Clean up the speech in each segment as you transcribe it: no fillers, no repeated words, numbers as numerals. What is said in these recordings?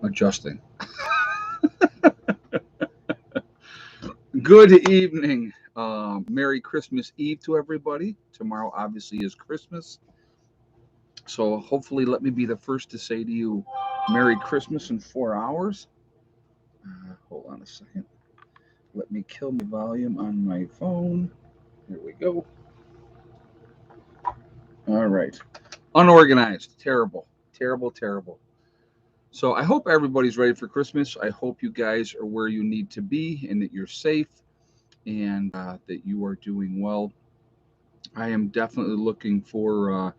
adjusting. Good evening. Merry Christmas Eve to everybody. Tomorrow, obviously, is Christmas. So, hopefully, let me be the first to say to you, Merry Christmas in 4 hours. Hold on a second. Let me kill my volume on my phone. Here we go. All right. Unorganized. Terrible. Terrible, terrible. So, I hope everybody's ready for Christmas. I hope you guys are where you need to be and that you're safe and that you are doing well. I am definitely looking for,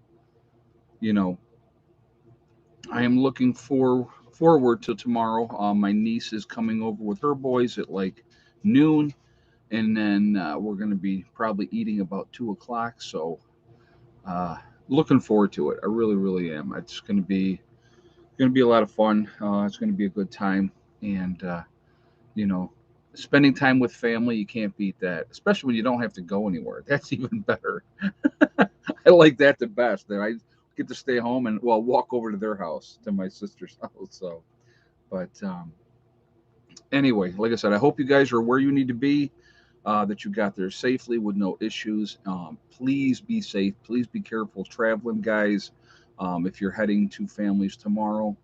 you know, I am looking forward to tomorrow. My niece is coming over with her boys at like noon, and then we're going to be probably eating about 2 o'clock. So, uh, looking forward to it. I really, really am. It's going to be a lot of fun. It's going to be a good time, and you know, spending time with family, you can't beat that. Especially when you don't have to go anywhere. That's even better. I like that the best. That I get to stay home and well walk over to their house, to my sister's house. So, but anyway, like I said, I hope you guys are where you need to be. That you got there safely with no issues. Please be safe. Please be careful traveling, guys. If you're heading to families tomorrow,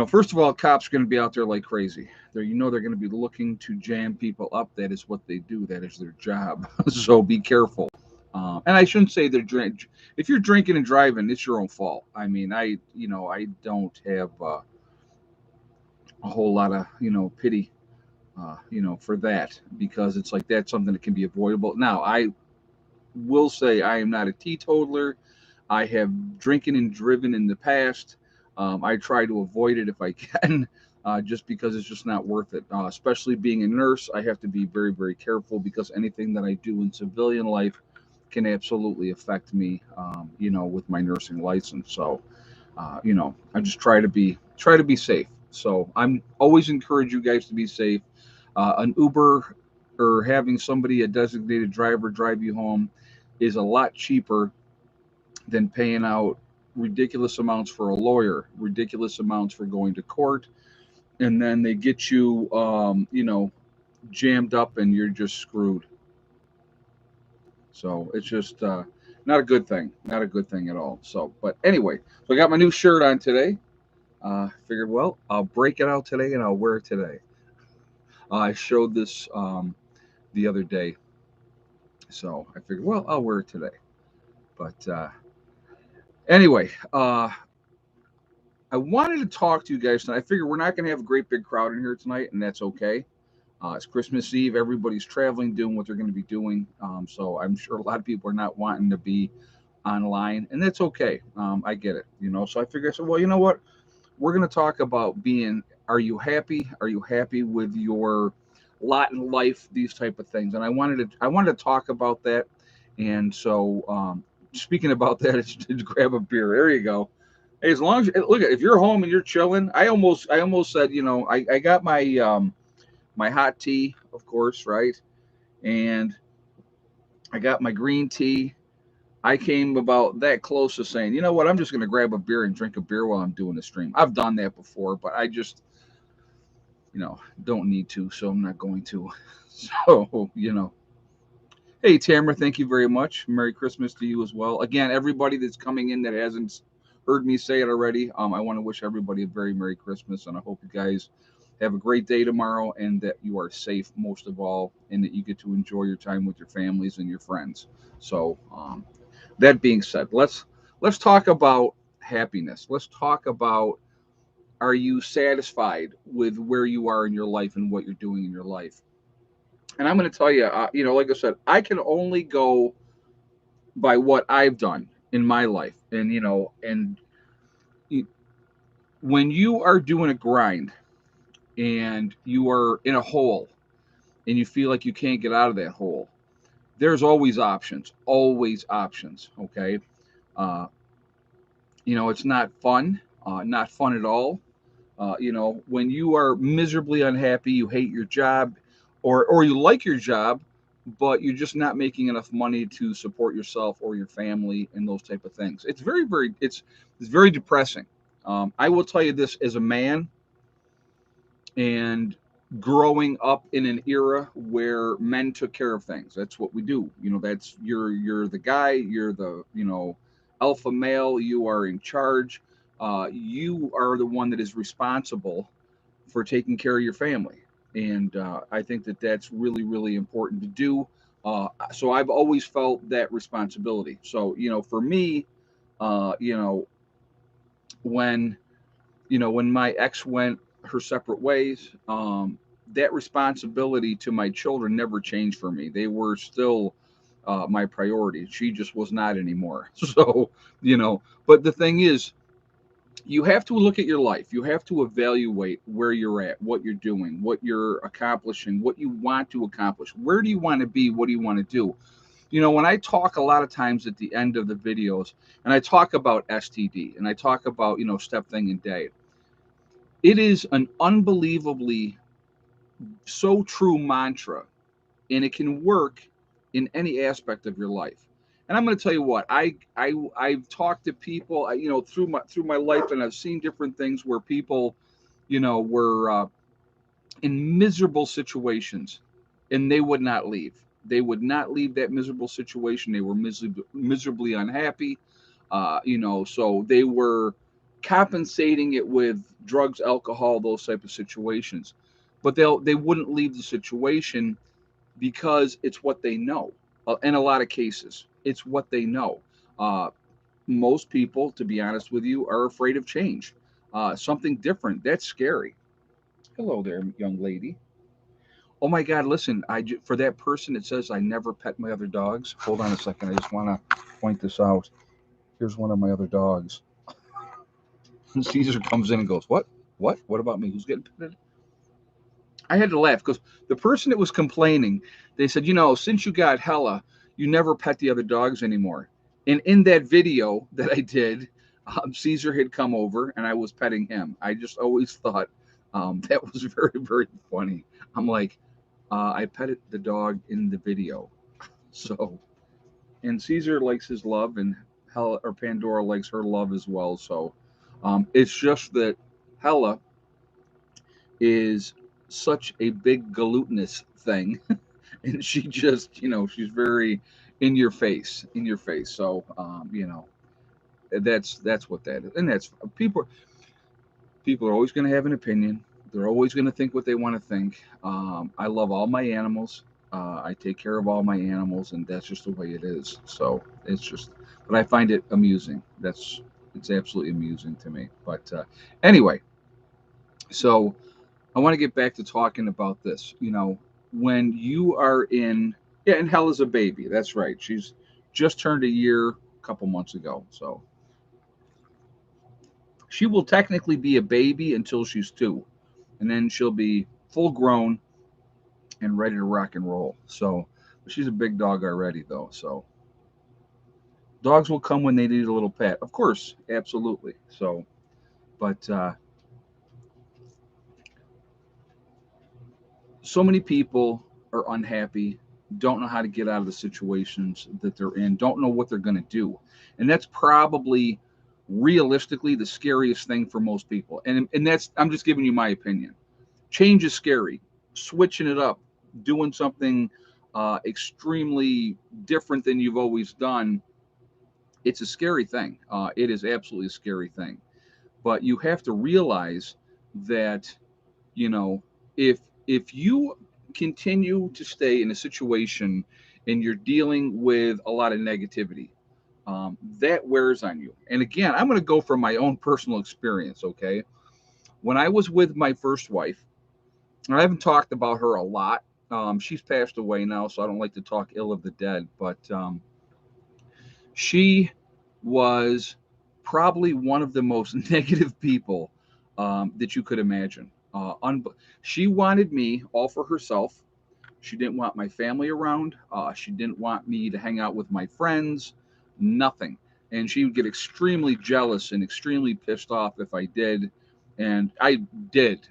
first of all, cops are going to be out there like crazy. They're going to be looking to jam people up. That is what they do. That is their job. So be careful. And I shouldn't say they're drink. If you're drinking and driving, it's your own fault. I mean, I don't have a whole lot of pity, for that because it's like that's something that can be avoidable. Now, I will say I am not a teetotaler. I have drinking and driven in the past. I try to avoid it if I can, just because it's just not worth it. Especially being a nurse, I have to be very, very careful because anything that I do in civilian life can absolutely affect me, with my nursing license. So, I just try to be safe. So I'm always encourage you guys to be safe. An Uber or having somebody, a designated driver, drive you home is a lot cheaper than paying out ridiculous amounts for a lawyer, ridiculous amounts for going to court, and then they get you, jammed up and you're just screwed. So it's just not a good thing, not a good thing at all. So, but anyway, so I got my new shirt on today. Figured, well, I'll break it out today and I'll wear it today. I showed this the other day, so I figured, well, I'll wear it today. But anyway, I wanted to talk to you guys tonight. I figure we're not going to have a great big crowd in here tonight, and that's okay. It's Christmas Eve. Everybody's traveling, doing what they're going to be doing. So I'm sure a lot of people are not wanting to be online, and that's okay. I get it. So I figured, I said, well, you know what? We're going to talk about being. Are you happy? Are you happy with your lot in life? These type of things, and I wanted to talk about that. And so, speaking about that, it's to grab a beer. There you go. Hey, as long as look, if you're home and you're chilling, I almost said, I got my hot tea, of course, right, and I got my green tea. I came about that close to saying, you know what, I'm just going to grab a beer and drink a beer while I'm doing the stream. I've done that before, but I just, don't need to, so I'm not going to. So, hey, Tamara, thank you very much. Merry Christmas to you as well. Again, everybody that's coming in that hasn't heard me say it already, I want to wish everybody a very Merry Christmas, and I hope you guys have a great day tomorrow and that you are safe most of all, and that you get to enjoy your time with your families and your friends. So, that being said, let's talk about happiness. Let's talk about, are you satisfied with where you are in your life and what you're doing in your life? And I'm going to tell you, like I said, I can only go by what I've done in my life, and when you are doing a grind and you are in a hole and you feel like you can't get out of that hole, there's always options. Okay. Uh, it's not fun at all. When you are miserably unhappy, you hate your job, or you like your job, but you're just not making enough money to support yourself or your family and those type of things. It's very, very, it's very depressing. I will tell you this as a man. and growing up in an era where men took care of things. That's what we do. That's you're the guy, you're the, alpha male, you are in charge. You are the one that is responsible for taking care of your family. And I think that that's really, really important to do. So I've always felt that responsibility. So, for me, you know, when when my ex went her separate ways, that responsibility to my children never changed for me. They were still my priority. She just was not anymore. So, but the thing is, you have to look at your life. You have to evaluate where you're at, what you're doing, what you're accomplishing, what you want to accomplish. Where do you want to be? What do you want to do? When I talk a lot of times at the end of the videos, and I talk about STD and I talk about, step thing and day, it is an unbelievably so true mantra, and it can work in any aspect of your life. And I'm going to tell you what, I've talked to people, through my life, and I've seen different things where people, were in miserable situations, and they would not leave. They would not leave that miserable situation. They were miserably unhappy. So they were compensating it with drugs, alcohol, those type of situations. But they wouldn't leave the situation because it's what they know. In a lot of cases, it's what they know. Uh, Most people, to be honest with you, are afraid of change. Something different. That's scary. Hello there, young lady. Oh my God! Listen, for that person that says I never pet my other dogs. Hold on a second. I just want to point this out. Here's one of my other dogs. Caesar comes in and goes, "What? What? What about me? Who's getting petted?" I had to laugh because the person that was complaining, they said, since you got Hella, you never pet the other dogs anymore. And in that video that I did, Caesar had come over and I was petting him. I just always thought that was very, very funny. I'm like, I petted the dog in the video. So, and Caesar likes his love, and Hella or Pandora likes her love as well. So, it's just that Hella is such a big glutinous thing, and she just, she's very in your face. So, that's what that is, and that's people are always going to have an opinion. They're always going to think what they want to think. I love all my animals. I take care of all my animals, and that's just the way it is. So it's just, but I find it amusing. It's absolutely amusing to me. But anyway, so I want to get back to talking about this. When you are in, yeah, and Hell is a baby. That's right. She's just turned a year a couple months ago. So she will technically be a baby until she's 2, and then she'll be full grown and ready to rock and roll. So she's a big dog already, though. So dogs will come when they need a little pet, of course, absolutely. So, but so many people are unhappy, don't know how to get out of the situations that they're in, don't know what they're going to do. And that's probably realistically the scariest thing for most people. And that's, I'm just giving you my opinion. Change is scary. Switching it up, doing something extremely different than you've always done, it's a scary thing. It is absolutely a scary thing. But you have to realize that, you know, if you continue to stay in a situation and you're dealing with a lot of negativity, that wears on you. And again, I'm going to go from my own personal experience. Okay, when I was with my first wife, and I haven't talked about her a lot. She's passed away now, so I don't like to talk ill of the dead. But she was probably one of the most negative people that you could imagine. She wanted me all for herself. She didn't want my family around. She didn't want me to hang out with my friends. Nothing. And she would get extremely jealous and extremely pissed off if I did. And I did.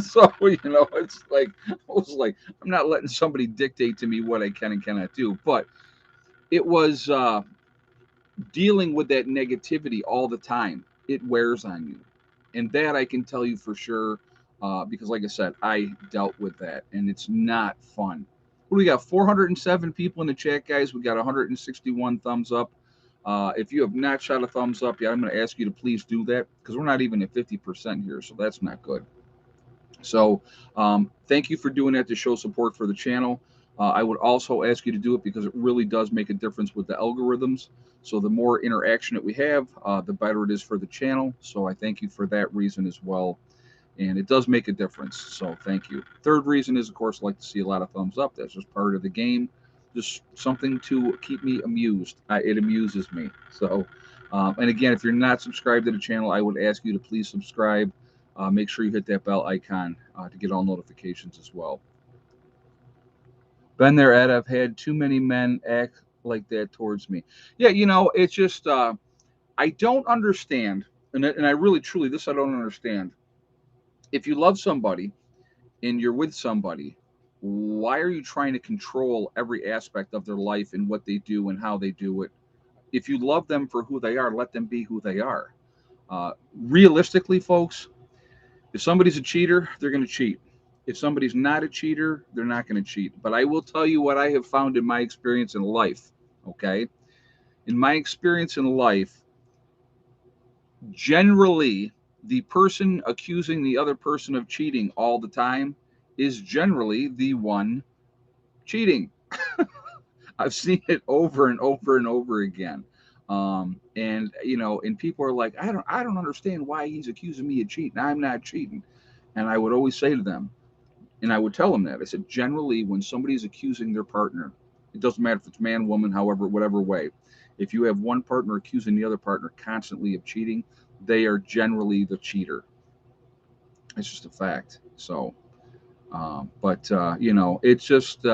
So, it's like, I was like, I'm not letting somebody dictate to me what I can and cannot do. But it was dealing with that negativity all the time. It wears on you. And that I can tell you for sure. because, like I said, I dealt with that, and it's not fun. What do we got? 407 people in the chat, guys. We got 161 thumbs up. If you have not shot a thumbs up yet, I'm going to ask you to please do that because we're not even at 50% here, so that's not good. So, thank you for doing that to show support for the channel. I would also ask you to do it because it really does make a difference with the algorithms. So, the more interaction that we have, the better it is for the channel. So, I thank you for that reason as well. And it does make a difference. So, thank you. Third reason is, of course, I like to see a lot of thumbs up. That's just part of the game. Just something to keep me amused. It amuses me. So, and again, if you're not subscribed to the channel, I would ask you to please subscribe. Make sure you hit that bell icon to get all notifications as well. Been there, Ed. I've had too many men act like that towards me. Yeah, it's just I don't understand, and I really truly this I don't understand. If you love somebody and you're with somebody, why are you trying to control every aspect of their life and what they do and how they do it? If you love them for who they are, let them be who they are. Realistically, folks, if somebody's a cheater, they're going to cheat. If somebody's not a cheater, they're not going to cheat. But I will tell you what I have found in my experience in life. Okay. In my experience in life, generally, the person accusing the other person of cheating all the time is generally the one cheating. I've seen it over and over and over again. And and people are like, I don't understand why he's accusing me of cheating. I'm not cheating. And I would always say to them, and I would tell them that I said, generally, when somebody's accusing their partner, it doesn't matter if it's man, woman, however, whatever way. If you have one partner accusing the other partner constantly of cheating, they are generally the cheater. It's just a fact. So, but it's just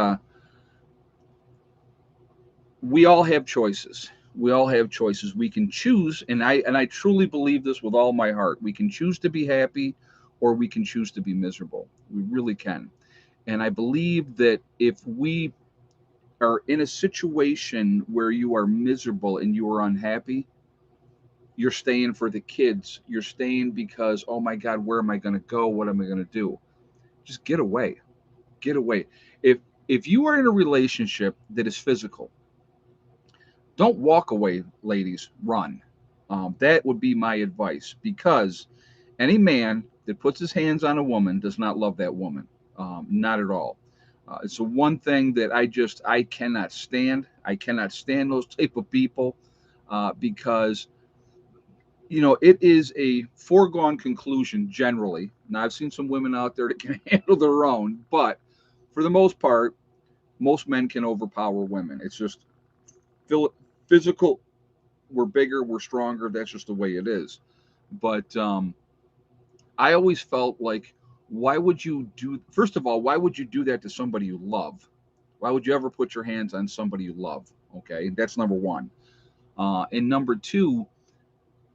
we all have choices. We all have choices. We can choose, and I truly believe this with all my heart. We can choose to be happy, or we can choose to be miserable. We really can. And I believe that if we are in a situation where you are miserable and you are unhappy, you're staying for the kids. You're staying because, oh my God, where am I going to go? What am I going to do? Just get away. Get away. If you are in a relationship that is physical, don't walk away, ladies. Run. That would be my advice because any man that puts his hands on a woman does not love that woman. Not at all. It's the one thing that I cannot stand. I cannot stand those type of people because it is a foregone conclusion generally. Now I've seen some women out there that can handle their own, but for the most part, most men can overpower women. It's just physical. We're bigger, we're stronger. That's just the way it is. But I always felt like, why would you do? First of all, why would you do that to somebody you love? Why would you ever put your hands on somebody you love? Okay, that's number one. And number two,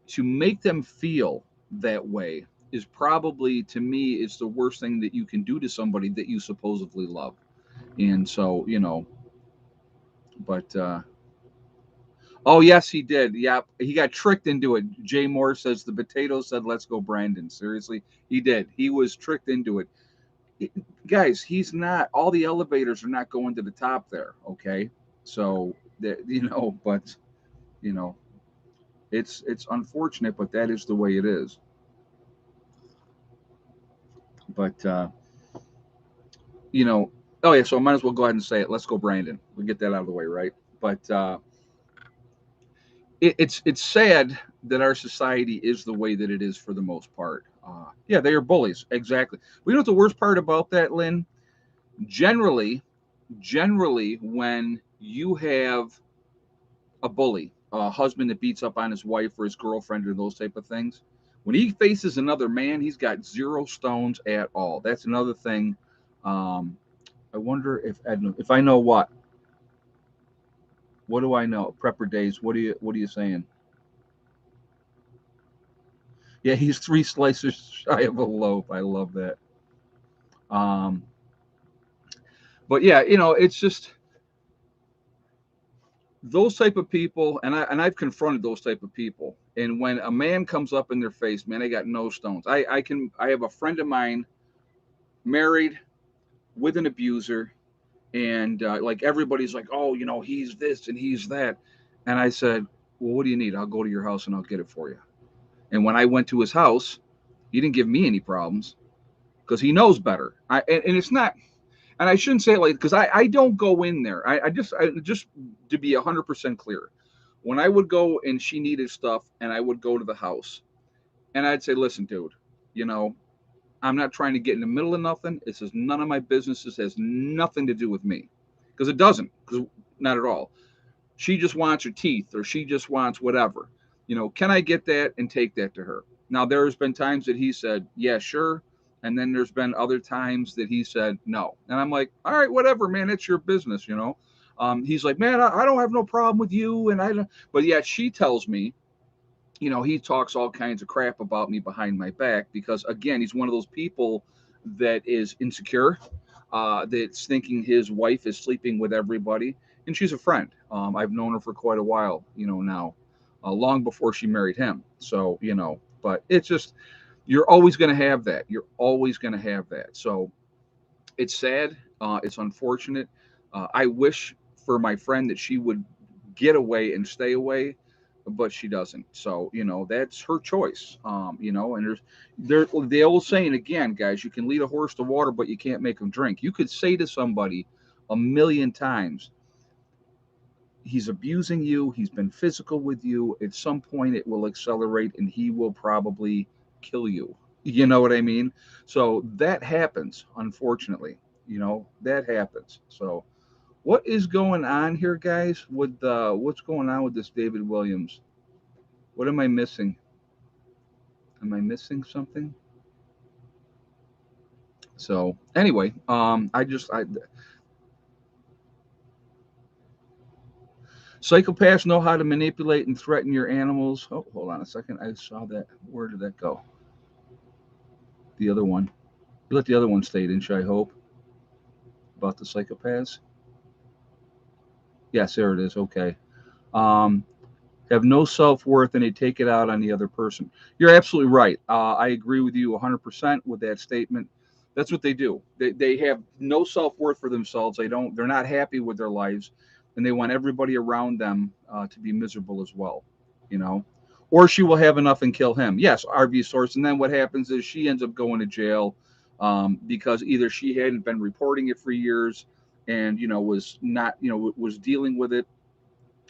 to make them feel that way is probably, to me, it's the worst thing that you can do to somebody that you supposedly love. And so, but oh yes, he did. Yeah, he got tricked into it. Jay Moore says the potato said, "Let's go, Brandon." Seriously, he did. He was tricked into it. Guys, he's not. All the elevators are not going to the top there. Okay, so that but you know, it's unfortunate, but that is the way it is. But you know, oh yeah, so I might as well go ahead and say it. Let's go, Brandon. We'll get that out of the way, right? But it's sad that our society is the way that it is for the most part. Yeah, they are bullies. Exactly. We know what the worst part about that, Lynn? Generally, generally, when you have a bully, a husband that beats up on his wife or his girlfriend or those type of things, when he faces another man, he's got zero stones at all. That's another thing. Um, I wonder if I know what. What do I know? Prepper days. What are you saying? Yeah, he's three slices shy of a loaf. I love that. Um, but yeah, it's just those type of people, and I've confronted those type of people. And when a man comes up in their face, man, they got no stones. I have a friend of mine. married with an abuser, and like everybody's like, oh, he's this and he's that, and I said, well, what do you need? I'll go to your house and I'll get it for you. And when I went to his house, he didn't give me any problems because he knows better. And it's not, and I shouldn't say it like, because I don't go in there. I just to be 100% clear, when I would go and she needed stuff, and I would go to the house, and I'd say, listen, dude, you know, I'm not trying to get in the middle of nothing. This is none of my business. This has nothing to do with me, because it doesn't. Because not at all. She just wants her teeth, or she just wants whatever. Can I get that and take that to her? Now, there's been times that he said, yeah, sure. And then there's been other times that he said no. And I'm like, all right, whatever, man, it's your business. He's like, man, I don't have no problem with you. And I don't, but yet she tells me, he talks all kinds of crap about me behind my back because, again, he's one of those people that is insecure, that's thinking his wife is sleeping with everybody. And she's a friend. I've known her for quite a while, now, long before she married him. So, but it's just, you're always going to have that. You're always going to have that. So it's sad. It's unfortunate. I wish for my friend that she would get away and stay away, but she doesn't. So that's her choice. And there's the old saying again, guys. You can lead a horse to water, but you can't make him drink. You could say to somebody a million times, he's abusing you. He's been physical with you. At some point, it will accelerate, and he will probably kill you. You know what I mean? So that happens, unfortunately. That happens. So what is going on here, guys? With what's going on with this David Williams? What am I missing? Am I missing something? So anyway, I psychopaths know how to manipulate and threaten your animals. Oh, hold on a second. I saw that. Where did that go? The other one. You let the other one stay, didn't you? I hope, about the psychopaths. Yes, there it is. Okay. Um, have no self worth and they take it out on the other person. You're absolutely right. I agree with you 100% with that statement. That's what they do. They have no self worth for themselves. They're not happy with their lives, and they want everybody around them to be miserable as well. You know, or she will have enough and kill him. Yes, RV source. And then what happens is she ends up going to jail because either she hadn't been reporting it for years and was not was dealing with it.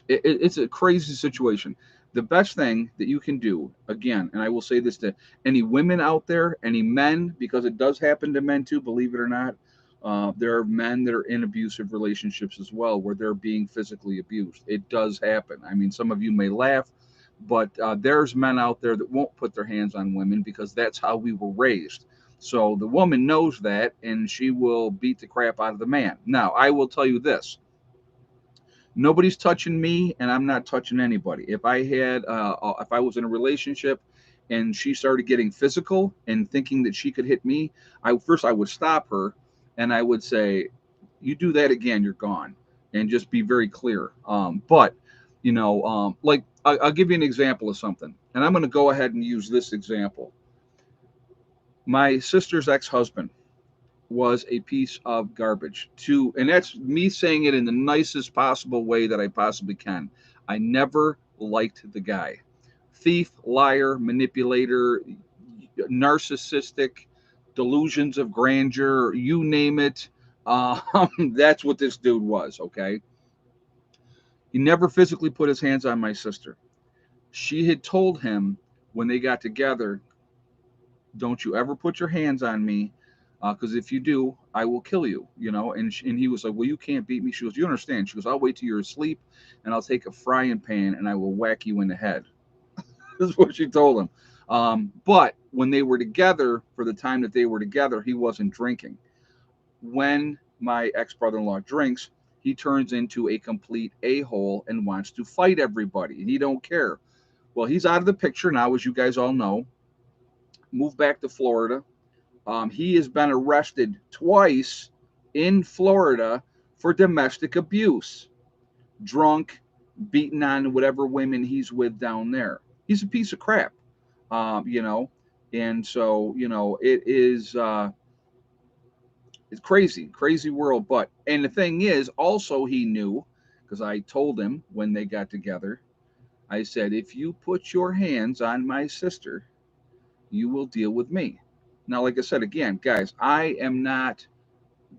It's a crazy situation. The best thing that you can do, again, and I will say this to any women out there, any men, because it does happen to men too, believe it or not. There are men that are in abusive relationships as well, where they're being physically abused. It does happen. I mean, some of you may laugh, but there's men out there that won't put their hands on women because that's how we were raised. So the woman knows that, and she will beat the crap out of the man. Now, I will tell you this: nobody's touching me and I'm not touching anybody. If I was in a relationship and she started getting physical and thinking that she could hit me, I would stop her and I would say, you do that again, you're gone. And just be very clear. But like I'll give you an example of something, and I'm going to go ahead and use this example. My sister's ex-husband was a piece of garbage, and that's me saying it in the nicest possible way that I possibly can. I never liked the guy. Thief, liar, manipulator, narcissistic, delusions of grandeur, you name it. That's what this dude was. Okay. He never physically put his hands on my sister. She had told him when they got together, don't you ever put your hands on me, because if you do, I will kill you. And he was like, well, you can't beat me. She goes, you understand? She goes, I'll wait till you're asleep and I'll take a frying pan and I will whack you in the head. This is what she told him. But when they were together, for the time that they were together, he wasn't drinking. When my ex-brother-in-law drinks, he turns into a complete a-hole and wants to fight everybody, and he don't care. Well, he's out of the picture now, as you guys all know. Moved back to Florida. He has been arrested twice in Florida for domestic abuse, drunk, beating on whatever women he's with down there. He's a piece of crap, you know. And so, it is. It's crazy, crazy world. But, and the thing is, also, he knew, because I told him when they got together, I said, if you put your hands on my sister, you will deal with me. Now, like I said, again, guys, I am not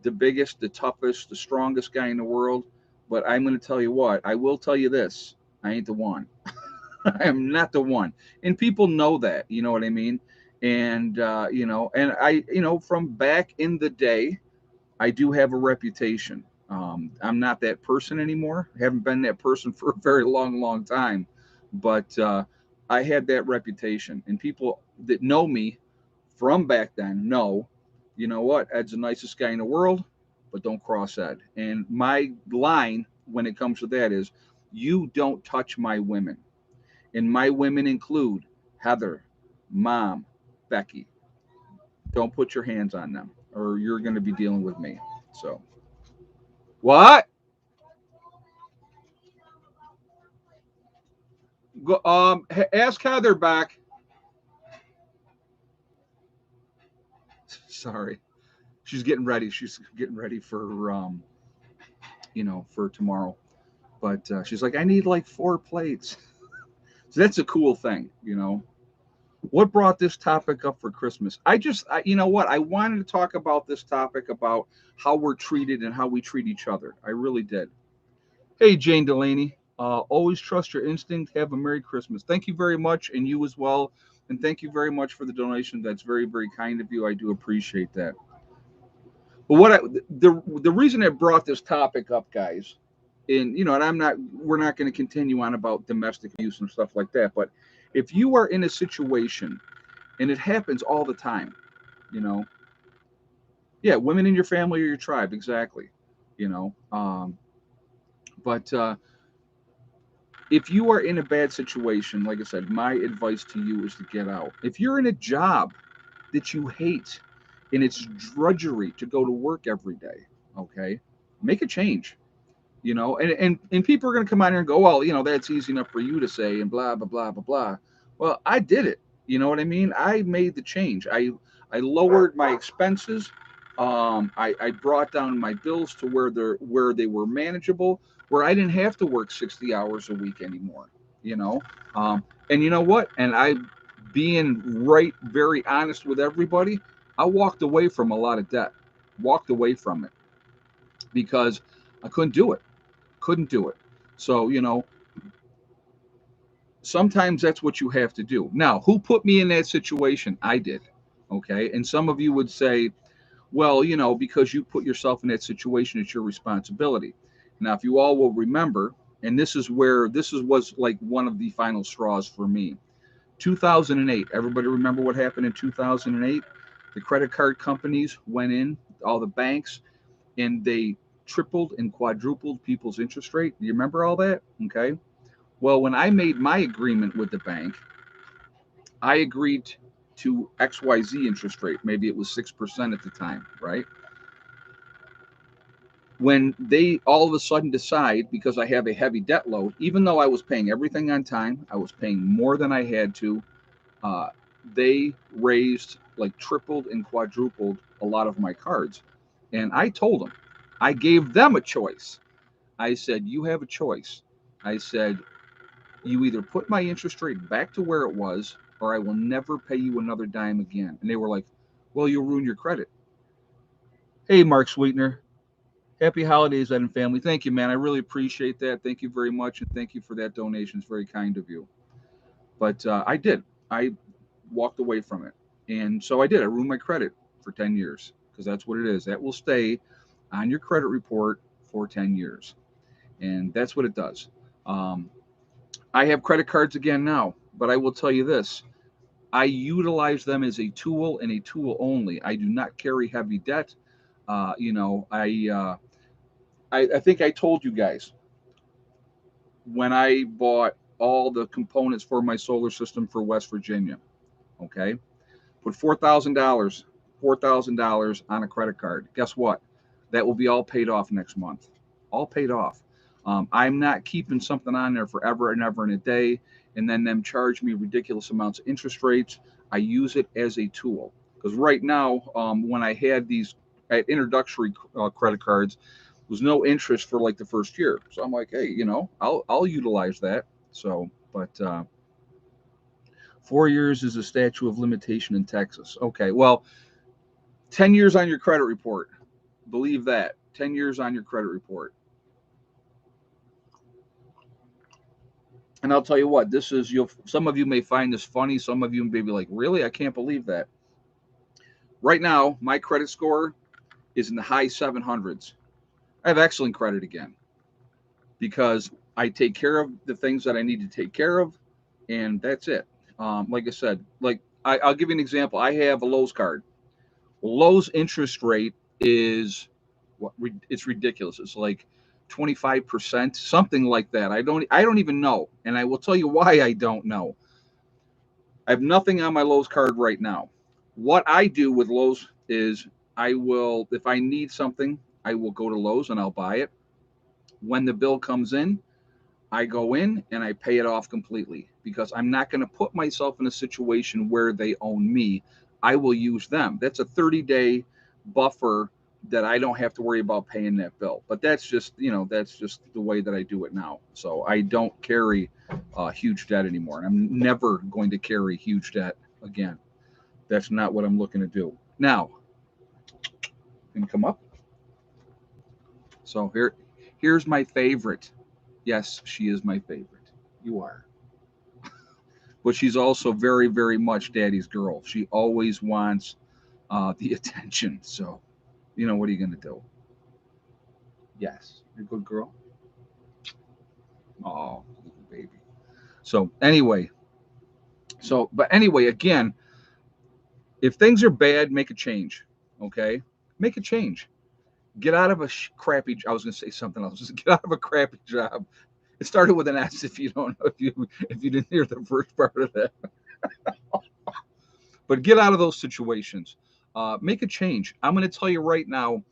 the biggest, the toughest, the strongest guy in the world, but I'm going to tell you what, I will tell you this, I ain't the one. I am not the one. And people know that, you know what I mean? And, and from back in the day, I do have a reputation. I'm not that person anymore. I haven't been that person for a very long, long time. But I had that reputation. And people that know me from back then know, you know what, Ed's the nicest guy in the world, but don't cross Ed. And my line when it comes to that is, you don't touch my women. And my women include Heather, Mom, Becky. Don't put your hands on them, or you're going to be dealing with me. So, what? Go, ask Heather back. Sorry, she's getting ready. She's getting ready for for tomorrow. But she's like, I need like 4 plates. So that's a cool thing. What brought this topic up for Christmas? You know what? I wanted to talk about this topic about how we're treated and how we treat each other. I really did. Hey, Jane Delaney. Always trust your instinct. Have a Merry Christmas. Thank you very much, and you as well. And thank you very much for the donation. That's very, very kind of you. I do appreciate that. But the reason I brought this topic up, guys, and we're not going to continue on about domestic abuse and stuff like that. But if you are in a situation, and it happens all the time, you know, yeah, women in your family or your tribe, exactly, you know, but if you are in a bad situation, like I said, my advice to you is to get out. If you're in a job that you hate and it's drudgery to go to work every day, okay, make a change. And people are going to come out here and go, well, that's easy enough for you to say and blah blah blah blah blah. Well, I did it. You know what I mean? I made the change. I lowered my expenses. I brought down my bills to where they were manageable, where I didn't have to work 60 hours a week anymore. You know, and you know what? And I, being right, very honest with everybody, I walked away from a lot of debt. Walked away from it because I couldn't do it. Couldn't do it. So, sometimes that's what you have to do. Now, who put me in that situation? I did. Okay. And some of you would say, well, because you put yourself in that situation, it's your responsibility. Now, if you all will remember, and this was like one of the final straws for me. 2008. Everybody remember what happened in 2008? The credit card companies went in, all the banks, and they tripled and quadrupled people's interest rate. Do you remember all that? Okay. Well, when I made my agreement with the bank, I agreed to XYZ interest rate. Maybe it was 6% at the time, right? When they all of a sudden decide, because I have a heavy debt load, even though I was paying everything on time, I was paying more than I had to, uh, they raised, like, tripled and quadrupled a lot of my cards. And I told them, I gave them a choice. I said, you have a choice. I said, you either put my interest rate back to where it was, or I will never pay you another dime again. And they were like, well, you'll ruin your credit. Hey, Mark Sweetener. Happy holidays, Ed and family. Thank you, man. I really appreciate that. Thank you very much. And thank you for that donation. It's very kind of you. But I did. I walked away from it. And so I did. I ruined my credit for 10 years because that's what it is. That will stay on your credit report for 10 years. And that's what it does. Um, I have credit cards again now, but I will tell you this. I utilize them as a tool and a tool only. I do not carry heavy debt. I think I told you guys when I bought all the components for my solar system for West Virginia. Okay, put $4,000 on a credit card. Guess what? That will be all paid off next month. All paid off. I'm not keeping something on there forever and ever in a day, and then them charge me ridiculous amounts of interest rates. I use it as a tool because right now, when I had these at introductory credit cards was no interest for like the first year. So I'm like, hey, I'll utilize that. So, but 4 years is a statute of limitation in Texas. Okay, well, 10 years on your credit report. Believe that. 10 years on your credit report. And I'll tell you what, this is, some of you may find this funny. Some of you may be like, really? I can't believe that. Right now, my credit score is in the high 700s. I have excellent credit again because I take care of the things that I need to take care of, and that's it. Like I said, I'll give you an example. I have a Lowe's card. Well, Lowe's interest rate is it's ridiculous. It's like 25%, something like that. I don't even know, and I will tell you why I don't know. I have nothing on my Lowe's card right now. What I do with Lowe's is I will, if I need something, I will go to Lowe's and I'll buy it. When the bill comes in, I go in and I pay it off completely because I'm not going to put myself in a situation where they own me. I will use them. That's a 30-day buffer that I don't have to worry about paying that bill. But that's just the way that I do it now. So I don't carry huge debt anymore. I'm never going to carry huge debt again. That's not what I'm looking to do. Now, can you come up? So here's my favorite. Yes, she is my favorite. You are. But she's also very, very much daddy's girl. She always wants the attention. So, what are you going to do? Yes, you're a good girl. Oh, little baby. So but anyway, again, if things are bad, make a change. Okay, make a change. Get out of a crappy. I was going to say something else. Just get out of a crappy job. It started with an S. If you don't know, if you didn't hear the first part of that, but get out of those situations. Make a change. I'm going to tell you right now.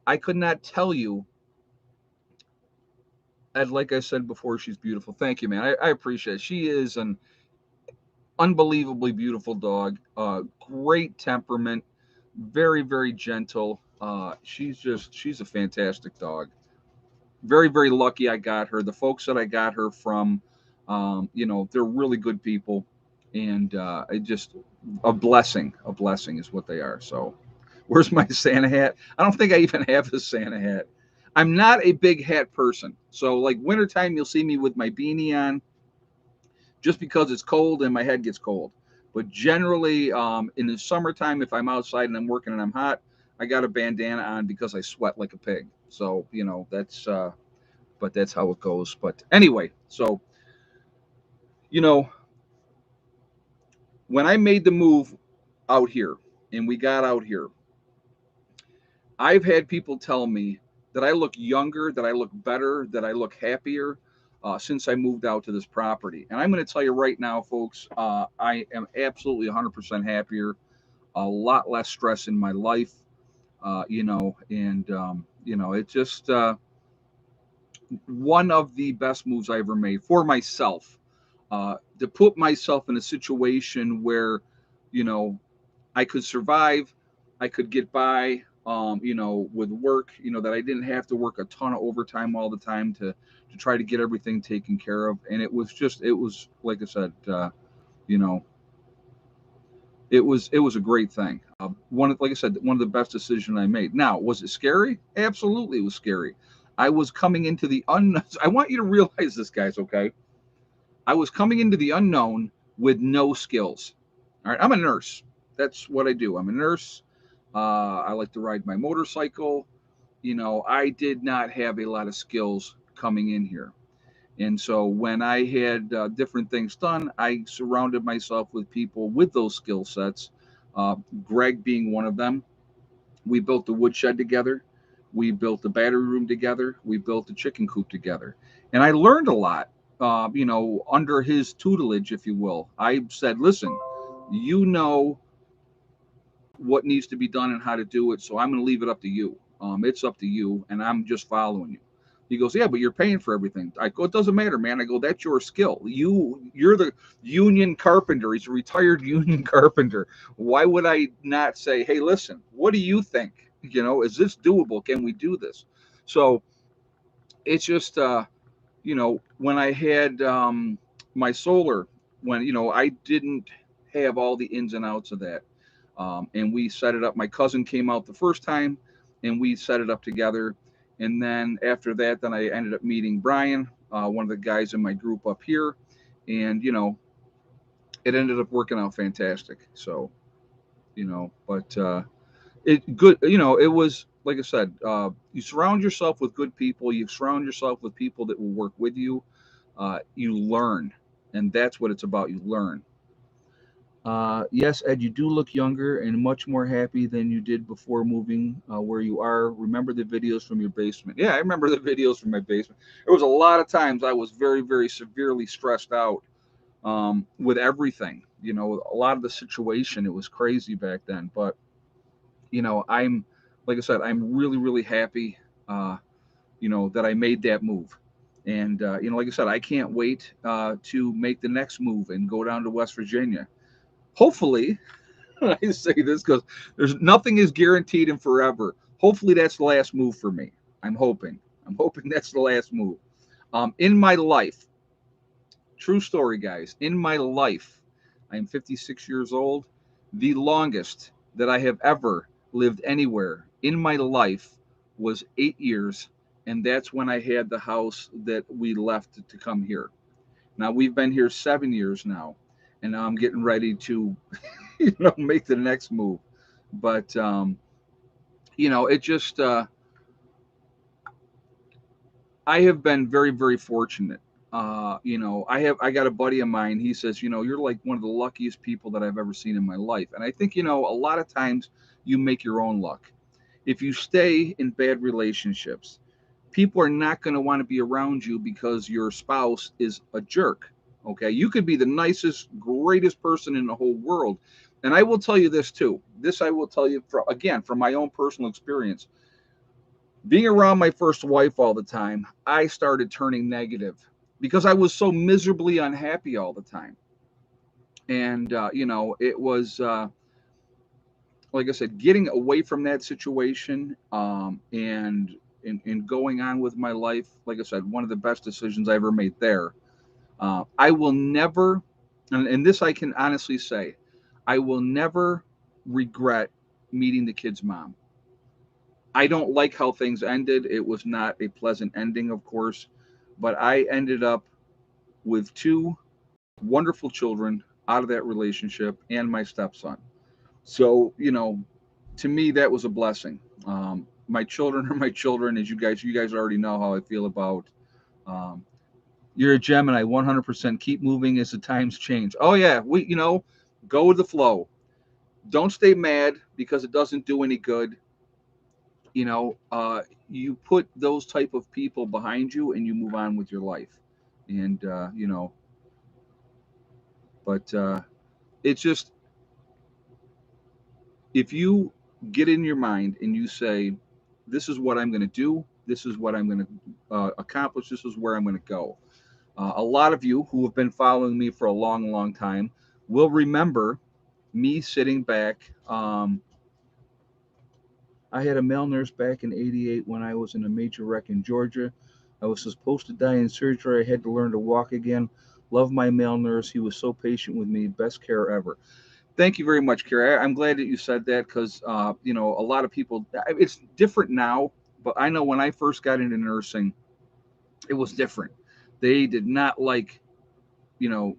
I could not tell you. And like I said before, she's beautiful. Thank you, man. I appreciate it. She is an unbelievably beautiful dog. Great temperament. Very, very gentle. She's a fantastic dog. Very, very lucky I got her. The folks that I got her from, they're really good people, and it just a blessing. A blessing is what they are. So, where's my Santa hat? I don't think I even have a Santa hat. I'm not a big hat person. So, like wintertime, you'll see me with my beanie on, just because it's cold and my head gets cold. But generally, in the summertime, if I'm outside and I'm working and I'm hot, I got a bandana on because I sweat like a pig. So, but that's how it goes. But anyway, so, you know, when I made the move out here and we got out here, I've had people tell me that I look younger, that I look better, that I look happier since I moved out to this property. And I'm going to tell you right now, folks, I am absolutely 100% happier, a lot less stress in my life, it's just one of the best moves I ever made for myself. To put myself in a situation where, I could survive, I could get by, with work, that I didn't have to work a ton of overtime all the time to try to get everything taken care of. And it was like I said, you know, it was a great thing. Like I said, one of the best decisions I made. Now, was it scary? Absolutely, it was scary. I was coming into the unknown. I want you to realize this, guys. Okay, I was coming into the unknown with no skills. All right, I'm a nurse. That's what I do. I'm a nurse. I like to ride my motorcycle. I did not have a lot of skills coming in here. And so when I had different things done, I surrounded myself with people with those skill sets, Greg being one of them. We built the woodshed together. We built the battery room together. We built the chicken coop together. And I learned a lot, under his tutelage, if you will. I said, listen, you know what needs to be done and how to do it. So I'm going to leave it up to you. It's up to you, and I'm just following you. He goes, yeah, but you're paying for everything. I go, it doesn't matter, man. I go, that's your skill. You're the union carpenter. He's a retired union carpenter. Why would I not say, hey, listen, what do you think? You know, is this doable? Can we do this? So it's just, you know, when I had my solar, when, you know, I didn't have all the ins and outs of that. And we set it up. My cousin came out the first time and we set it up together. And then after that, then I ended up meeting Brian, one of the guys in my group up here. And, you know, it ended up working out fantastic. So, you know, but it good, you know, it was, like I said, you surround yourself with good people, you surround yourself with people that will work with you, you learn, and that's what it's about. You learn. Yes, Ed, you do look younger and much more happy than you did before moving where you are. Remember the videos from your basement? Yeah, I remember the videos from my basement. There was a lot of times I was very, very severely stressed out with everything. You know, a lot of the situation, it was crazy back then. But, you know, I'm, like I said, I'm really, really happy, uh, you know, that I made that move. And, you know, like I said, I can't wait to make the next move and go down to West Virginia. Hopefully, I say this because there's nothing is guaranteed in forever. Hopefully, that's the last move for me. I'm hoping. I'm hoping that's the last move. In my life, true story, guys. In my life, I'm 56 years old. The longest that I have ever lived anywhere in my life was 8 years, and that's when I had the house that we left to come here. Now we've been here 7 years now, and now I'm getting ready to, you know, make the next move. But you know, it just I have been very, very fortunate. You know, I got a buddy of mine. He says, you know, you're like one of the luckiest people that I've ever seen in my life. And I think, you know, a lot of times you make your own luck. If you stay in bad relationships, people are not going to want to be around you because your spouse is a jerk. Okay, you could be the nicest, greatest person in the whole world. And I will tell you this too. This I will tell you from my own personal experience. Being around my first wife all the time, I started turning negative because I was so miserably unhappy all the time. And you know, it was like I said, getting away from that situation, and going on with my life. Like I said, one of the best decisions I ever made there. I will never, and this I can honestly say, I will never regret meeting the kid's mom. I don't like how things ended. It was not a pleasant ending, of course, but I ended up with two wonderful children out of that relationship and my stepson. So, you know, to me, that was a blessing. My children are my children, as you guys already know how I feel about. Um, you're a Gemini, 100%. Keep moving as the times change. Oh yeah, you know, go with the flow. Don't stay mad because it doesn't do any good. You know, you put those type of people behind you and you move on with your life. And you know, but it's just, if you get in your mind and you say, this is what I'm going to do, this is what I'm going to accomplish, this is where I'm going to go. A lot of you who have been following me for a long, long time will remember me sitting back. I had a male nurse back in '88 when I was in a major wreck in Georgia. I was supposed to die in surgery. I had to learn to walk again. Love my male nurse. He was so patient with me. Best care ever. Thank you very much, Carrie. I'm glad that you said that because, you know, a lot of people, it's different now, but I know when I first got into nursing, it was different. They did not like, you know,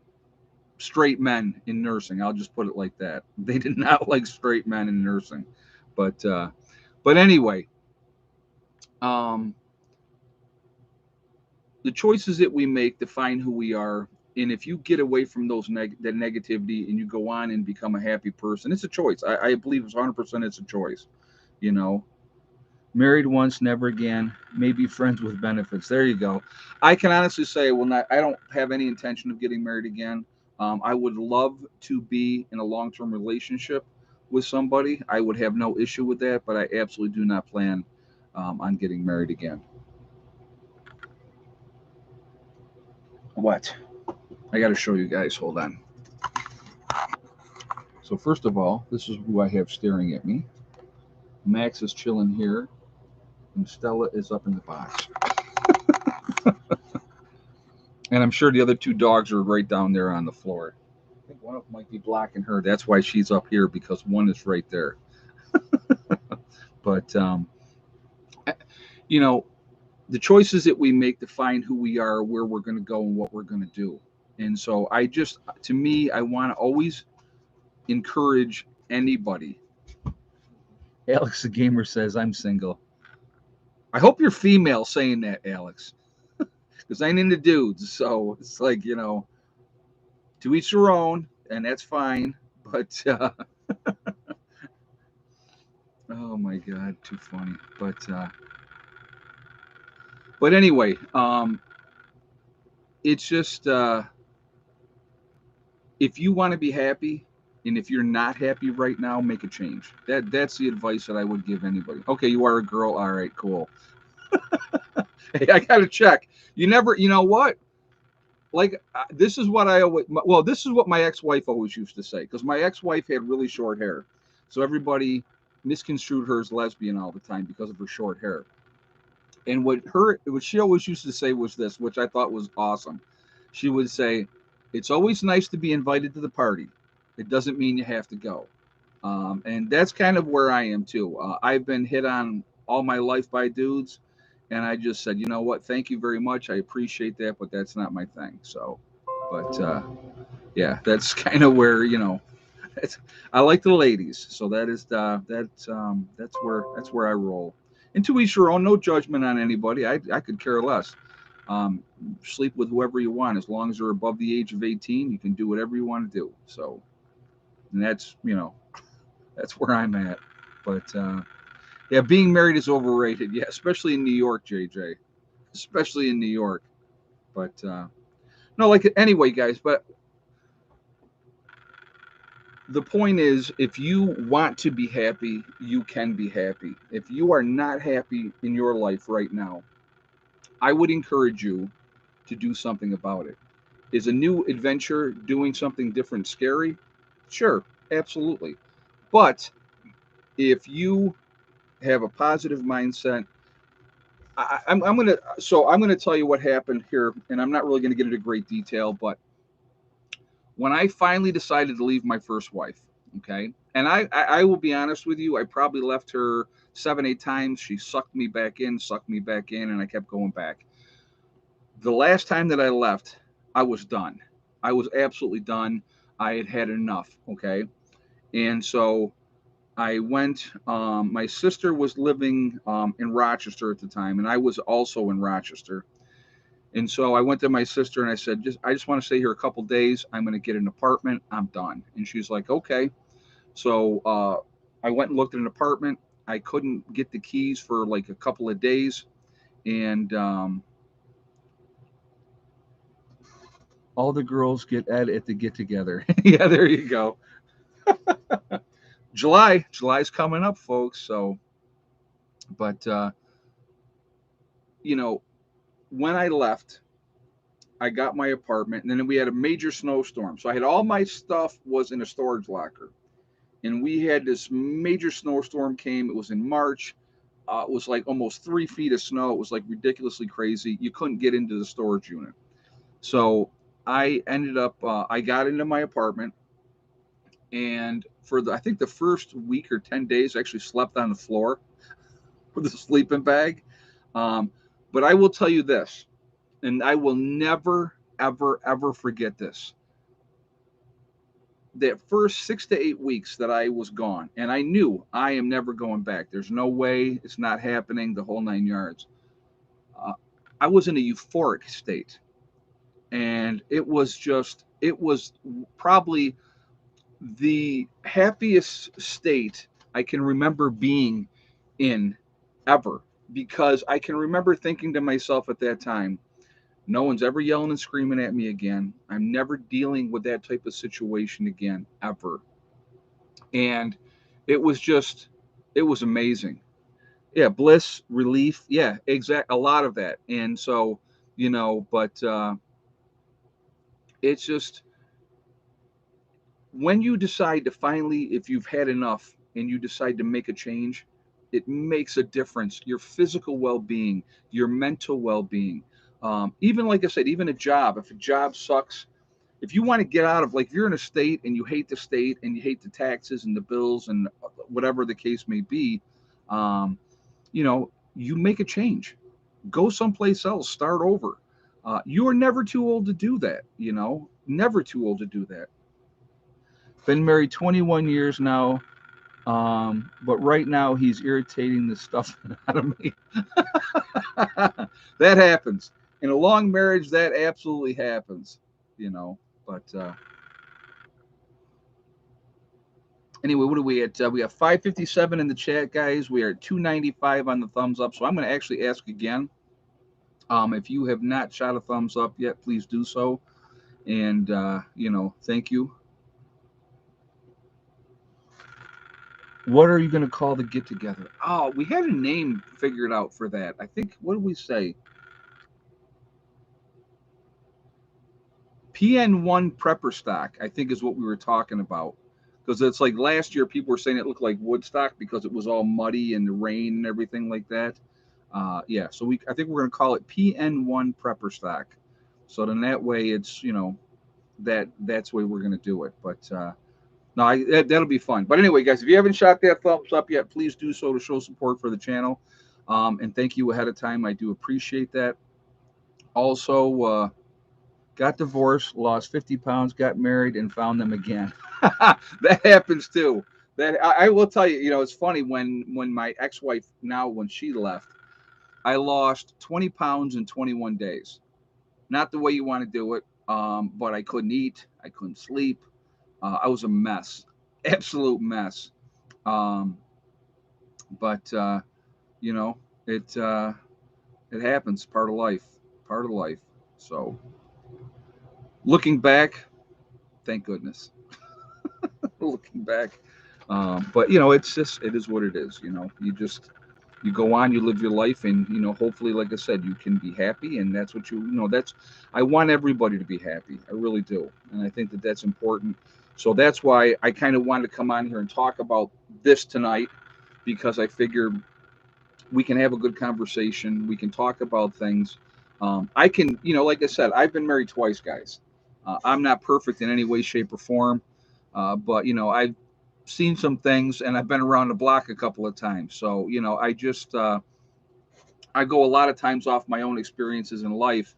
straight men in nursing. I'll just put it like that. They did not like straight men in nursing. But, uh, but anyway, um, the choices that we make define who we are. And if you get away from that negativity and you go on and become a happy person, it's a choice. I believe it's 100% it's a choice. You know, married once, never again. Maybe friends with benefits. There you go. I can honestly say, well, not. I don't have any intention of getting married again. I would love to be in a long-term relationship with somebody. I would have no issue with that, but I absolutely do not plan on getting married again. What? I got to show you guys. Hold on. So first of all, this is who I have staring at me. Max is chilling here, and Stella is up in the box. And I'm sure the other two dogs are right down there on the floor. I think one of them might be blocking her. That's why she's up here, because one is right there. But you know, the choices that we make define who we are, where we're going to go, and what we're going to do. And so to me, I want to always encourage anybody. Alex the gamer says I'm single. I hope you're female saying that, Alex, because I ain't into dudes. So it's like, to each their own, and that's fine. But oh my god, too funny. But anyway, it's just if you want to be happy, and if you're not happy right now, make a change. That's the advice that I would give anybody. Okay, you are a girl. All right, cool. Hey, I gotta check. You never, you know what? Like this is what I always. Well, this is what my ex-wife always used to say, because my ex-wife had really short hair, so everybody misconstrued her as lesbian all the time because of her short hair. And what she always used to say was this, which I thought was awesome. She would say, "It's always nice to be invited to the party. It doesn't mean you have to go." And that's kind of where I am too. I've been hit on all my life by dudes, and I just said, you know what? Thank you very much. I appreciate that, but that's not my thing. So, but yeah, that's kind of where That's, I like the ladies, so that's where I roll. And to each your own, no judgment on anybody. I could care less. Um, Sleep with whoever you want, as long as you're above the age of 18. You can do whatever you want to do. So, and that's where I'm at. But yeah, being married is overrated. Yeah, especially in New York, JJ. Especially in New York. But no, like anyway, guys. But the point is, if you want to be happy, you can be happy. If you are not happy in your life right now, I would encourage you to do something about it. Is a new adventure, doing something different, scary? Sure, absolutely. But if you have a positive mindset, I'm gonna tell you what happened here, and I'm not really gonna get into great detail, but when I finally decided to leave my first wife, okay, and I will be honest with you, I probably left her 7, 8 times. She sucked me back in, and I kept going back. The last time that I left, I was done. I was absolutely done. I had had enough, okay, and so I went. My sister was living in Rochester at the time, and I was also in Rochester. And so I went to my sister and I said, I just want to stay here a couple days. I'm going to get an apartment. I'm done. And she's like, okay. So I went and looked at an apartment. I couldn't get the keys for like a couple of days. And all the girls get Ed at the get together. Yeah, there you go. July's coming up, folks. So, but, you know, when I left, I got my apartment, and then we had a major snowstorm. So I had all my stuff was in a storage locker, and we had this major snowstorm came. It was in March. It was like almost 3 feet of snow. It was like ridiculously crazy. You couldn't get into the storage unit. So I got into my apartment, and I think the first week or 10 days, I actually slept on the floor with a sleeping bag. Um, but I will tell you this, and I will never, ever, ever forget this. That first 6 to 8 weeks that I was gone, and I knew I am never going back. There's no way, it's not happening, the whole 9 yards. Uh, I was in a euphoric state, and it was probably the happiest state I can remember being in ever, because I can remember thinking to myself at that time, no one's ever yelling and screaming at me again. I'm never dealing with that type of situation again, ever. And it was just, it was amazing. Yeah, bliss, relief. Yeah, exact. A lot of that. And so, but it's just when you decide to finally, if you've had enough and you decide to make a change, It makes a difference. Your physical well-being, your mental well-being. Even like I said, even a job. If a job sucks, if you want to get out of, like, if you're in a state and you hate the state and you hate the taxes and the bills and whatever the case may be, um, you make a change. Go someplace else. Start over. You are never too old to do that. Never too old to do that. Been married 21 years now. But right now he's irritating the stuff out of me. That happens in a long marriage. That absolutely happens. You know. But anyway, what are we at? We have 557 in the chat, guys. We are at 295 on the thumbs up. So I'm going to actually ask again. If you have not shot a thumbs up yet, please do so. And thank you. What are you going to call the get together? Oh, we had a name figured out for that. I think, what did we say? PN1 prepper stock, I think, is what we were talking about. Because it's like last year, people were saying it looked like Woodstock because it was all muddy and the rain and everything like that. Yeah, so I think we're going to call it PN1 prepper stock. So then that way it's, that's the way we're going to do it. But no, that'll be fun. But anyway, guys, if you haven't shot that thumbs up yet, please do so to show support for the channel. And thank you ahead of time. I do appreciate that. Also, got divorced, lost 50 pounds, got married, and found them again. That happens too. That I will tell you, it's funny when my ex-wife, now when she left, I lost 20 pounds in 21 days. Not the way you want to do it, but I couldn't eat, I couldn't sleep. I was a mess, absolute mess. Um, but you know, it happens, part of life, part of life. So looking back, thank goodness. Looking back, but it is what it is. You go on, you live your life, and hopefully, like I said, you can be happy, and that's what that's. I want everybody to be happy. I really do, and I think that that's important. So that's why I kind of wanted to come on here and talk about this tonight, because I figured we can have a good conversation. We can talk about things. I can, like I said, I've been married twice, guys. I'm not perfect in any way, shape, or form, but I've seen some things, and I've been around the block a couple of times. So I just I go a lot of times off my own experiences in life,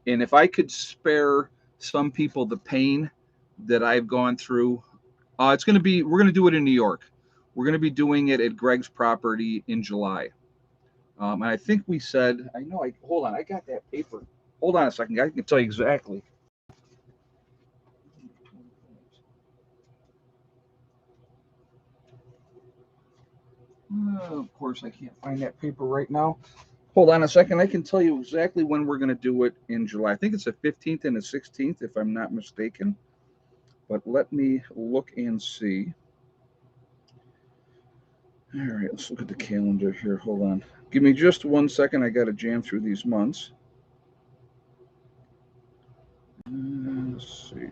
and if I could spare some people the pain that I've gone through, we're going to do it in New York. We're going to be doing it at Greg's property in July. And I think we said, hold on, I got that paper. Hold on a second, I can tell you exactly. Of course, I can't find that paper right now. Hold on a second. I can tell you exactly when we're going to do it in July. I think it's the 15th and the 16th, if I'm not mistaken. But let me look and see. All right, let's look at the calendar here. Hold on. Give me just 1 second. I got to jam through these months. Let's see.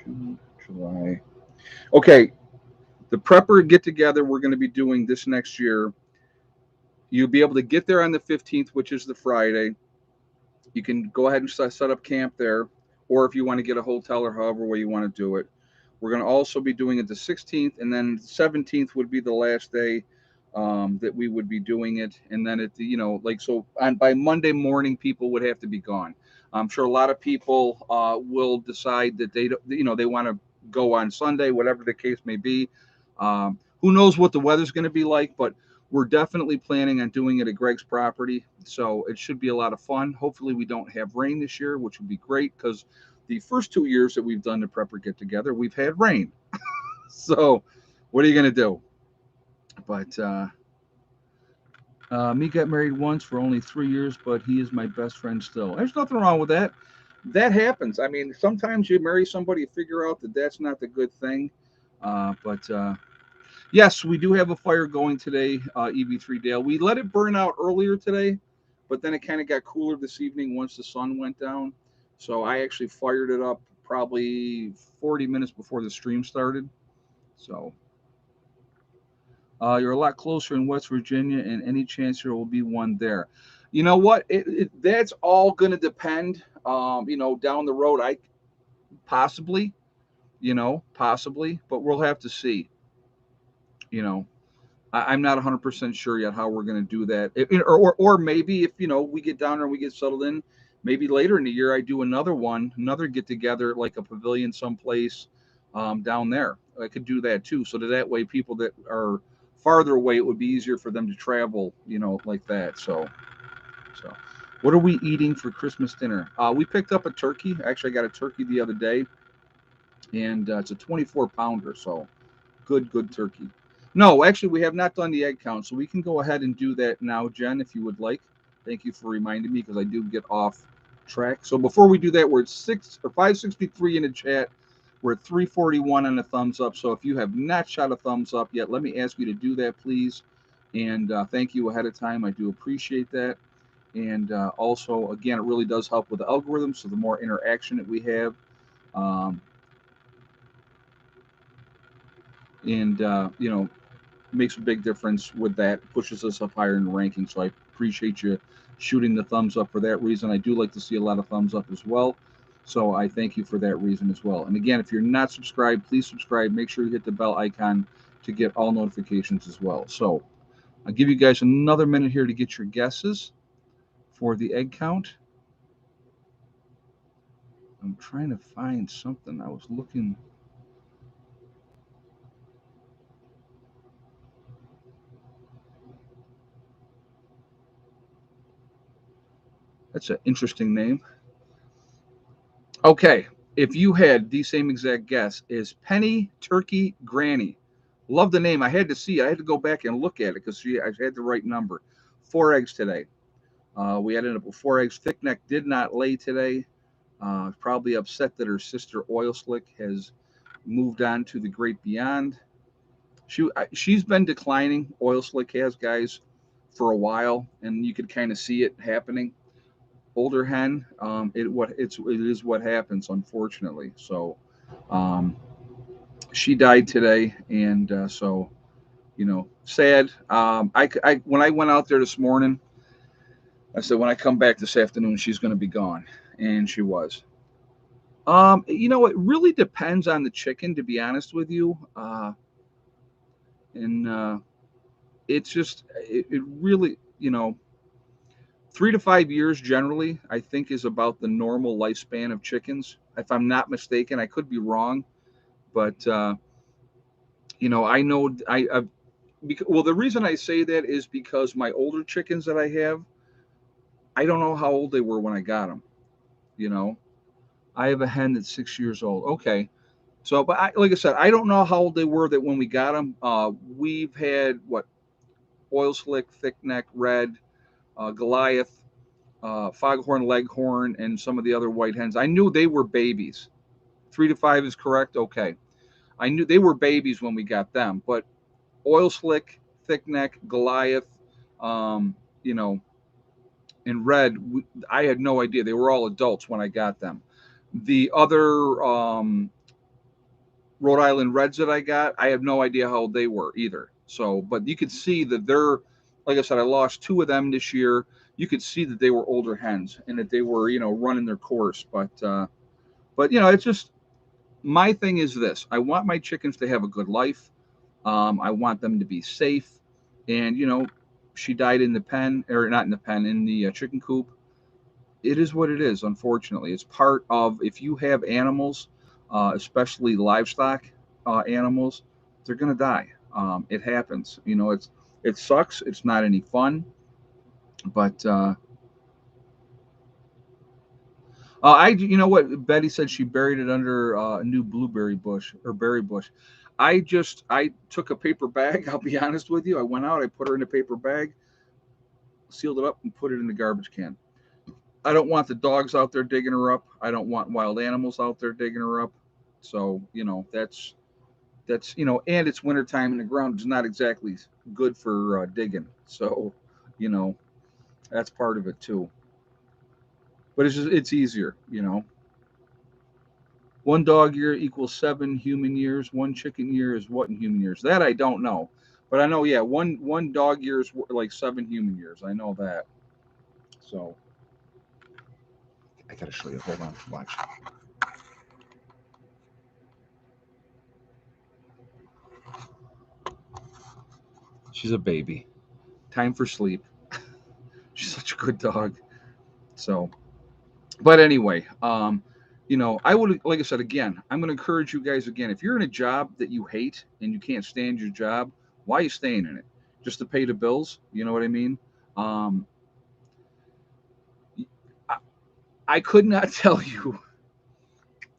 June, July. Okay, the prepper get together we're going to be doing this next year. You'll be able to get there on the 15th, which is the Friday. You can go ahead and set up camp there, or if you want to get a hotel or however way you want to do it. We're going to also be doing it the 16th, and then the 17th would be the last day that we would be doing it. And then by Monday morning, people would have to be gone. I'm sure a lot of people will decide that they want to go on Sunday, whatever the case may be. Who knows what the weather's going to be like, but we're definitely planning on doing it at Greg's property. So it should be a lot of fun. Hopefully we don't have rain this year, which would be great, because the first 2 years that we've done the prepper get together, we've had rain. So what are you going to do? But me got married once for only 3 years, but he is my best friend still. There's nothing wrong with that. That happens. I mean, sometimes you marry somebody, you figure out that that's not the good thing. But yes, we do have a fire going today, EV3 Dale. We let it burn out earlier today, but then it kind of got cooler this evening once the sun went down. So I actually fired it up probably 40 minutes before the stream started. So You're a lot closer in West Virginia, and any chance there will be one there. You know what? That's all going to depend. Down the road, I possibly, possibly, but we'll have to see. You know, I'm not 100% sure yet how we're going to do that. Or maybe if we get down there and we get settled in, maybe later in the year I do another get together like a pavilion someplace down there. I could do that too, so that way people that are farther away, it would be easier for them to travel, like that. So, what are we eating for Christmas dinner? We picked up a turkey. Actually, I got a turkey the other day, and it's a 24 pounder. So good turkey. No, actually, we have not done the egg count, so we can go ahead and do that now, Jen, if you would like. Thank you for reminding me because I do get off track. So before we do that, we're at 563 in the chat. We're at 341 on the thumbs up. So if you have not shot a thumbs up yet, let me ask you to do that, please. And thank you ahead of time. I do appreciate that. And also, again, it really does help with the algorithm. So the more interaction that we have, um, and makes a big difference with that. Pushes us up higher in the ranking. So I appreciate you shooting the thumbs up for that reason. I do like to see a lot of thumbs up as well. So I thank you for that reason as well. And again, if you're not subscribed, please subscribe. Make sure you hit the bell icon to get all notifications as well. So I'll give you guys another minute here to get your guesses for the egg count. I'm trying to find something. I was looking. That's an interesting name. Okay, if you had the same exact guess, is Penny Turkey Granny. Love the name. I had to see. I had to go back and look at it because I had the right number. 4 eggs today. We ended up with 4 eggs. Thick Neck did not lay today. Probably upset that her sister Oil Slick has moved on to the great beyond. She's been declining. Oil Slick has, guys, for a while, and you could kind of see it happening. Older hen, it is what happens, unfortunately. So, um, she died today, and so sad. When I went out there this morning, I said when I come back this afternoon, she's going to be gone, and she was. It really depends on the chicken, to be honest with you, and it's just it really 3 to 5 years generally, I think, is about the normal lifespan of chickens. If I'm not mistaken, I could be wrong, but I know well, the reason I say that is because my older chickens that I have, I don't know how old they were when I got them. You know, I have a hen that's 6 years old. Okay, so but like I said, I don't know how old they were that when we got them. We've had what oil slick, thick neck, red, Goliath, foghorn leghorn, and some of the other white hens. I knew they were babies. 3 to 5 is correct. Okay, I knew they were babies when we got them, but oil slick, thick neck, Goliath, um, you know, and red, I had no idea. They were all adults when I got them. The other Rhode Island Reds that I got, I have no idea how old they were either. So, but you could see that they're, like I said, I lost 2 of them this year. You could see that they were older hens and that they were, running their course. But it's just my thing is this: I want my chickens to have a good life. I want them to be safe. And she died in the pen, or not in the pen, in the chicken coop. It is what it is. Unfortunately, it's part of if you have animals, especially livestock animals, they're gonna die. It happens. It sucks. It's not any fun. But you know what Betty said, she buried it under a new blueberry bush or berry bush. I took a paper bag. I'll be honest with you. I went out. I put her in a paper bag, sealed it up, and put it in the garbage can. I don't want the dogs out there digging her up. I don't want wild animals out there digging her up. So that's and it's wintertime and the ground is not exactly good for digging. So you know that's part of it too. But it's easier. 1 dog year equals 7 human years. 1 chicken year is what in human years? That I don't know, But I know, yeah, one dog year is like 7 human years. I know that. So I gotta show you. Hold on, watch. She's a baby. Time for sleep. She's such a good dog. So, but anyway, I would, like I said again, I'm going to encourage you guys again. If you're in a job that you hate and you can't stand your job, why are you staying in it? Just to pay the bills? You know what I mean? Um, I, I could not tell you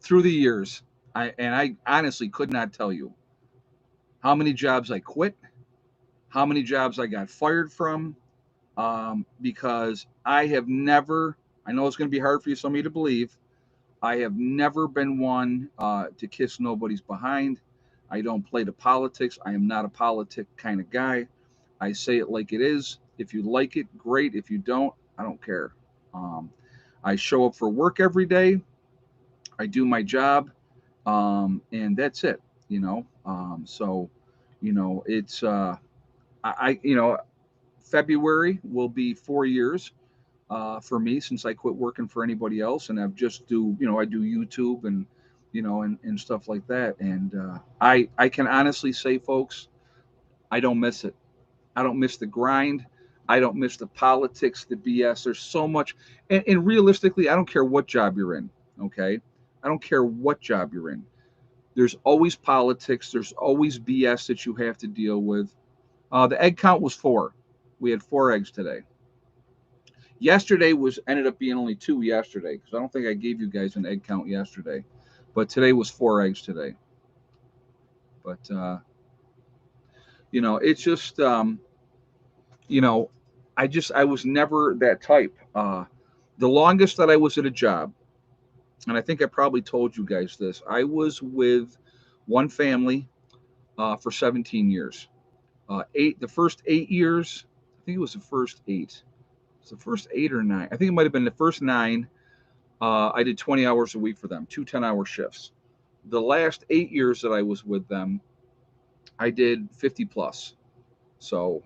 through the years, I honestly could not tell you how many jobs I quit, how many jobs I got fired from, because I have never. I know it's going to be hard for you, some of you to believe. I have never been one to kiss nobody's behind. I don't play the politics. I am not a politic kind of guy. I say it like it is. If you like it, great. If you don't, I don't care. Um, I show up for work every day. I do my job, and that's it. So, it's February will be 4 years for me since I quit working for anybody else, and I've just I do YouTube and and stuff like that. And I can honestly say, folks, I don't miss it. I don't miss the grind. I don't miss the politics, the BS. There's so much, and realistically, I don't care what job you're in. Okay, I don't care what job you're in. There's always politics. There's always BS that you have to deal with. The egg count was 4. We had 4 eggs today. Yesterday was ended up being only 2 yesterday because I don't think I gave you guys an egg count yesterday, but today was 4 eggs today. But it's just you know, I was never that type. The longest that I was at a job, and I think I probably told you guys this, I was with one family for 17 years. The first 8 years, I think it was the first 8. It's the first 8 or 9. I think it might have been the first 9. I did 20 hours a week for them, 2 10-hour shifts. The last 8 years that I was with them, I did 50 plus. So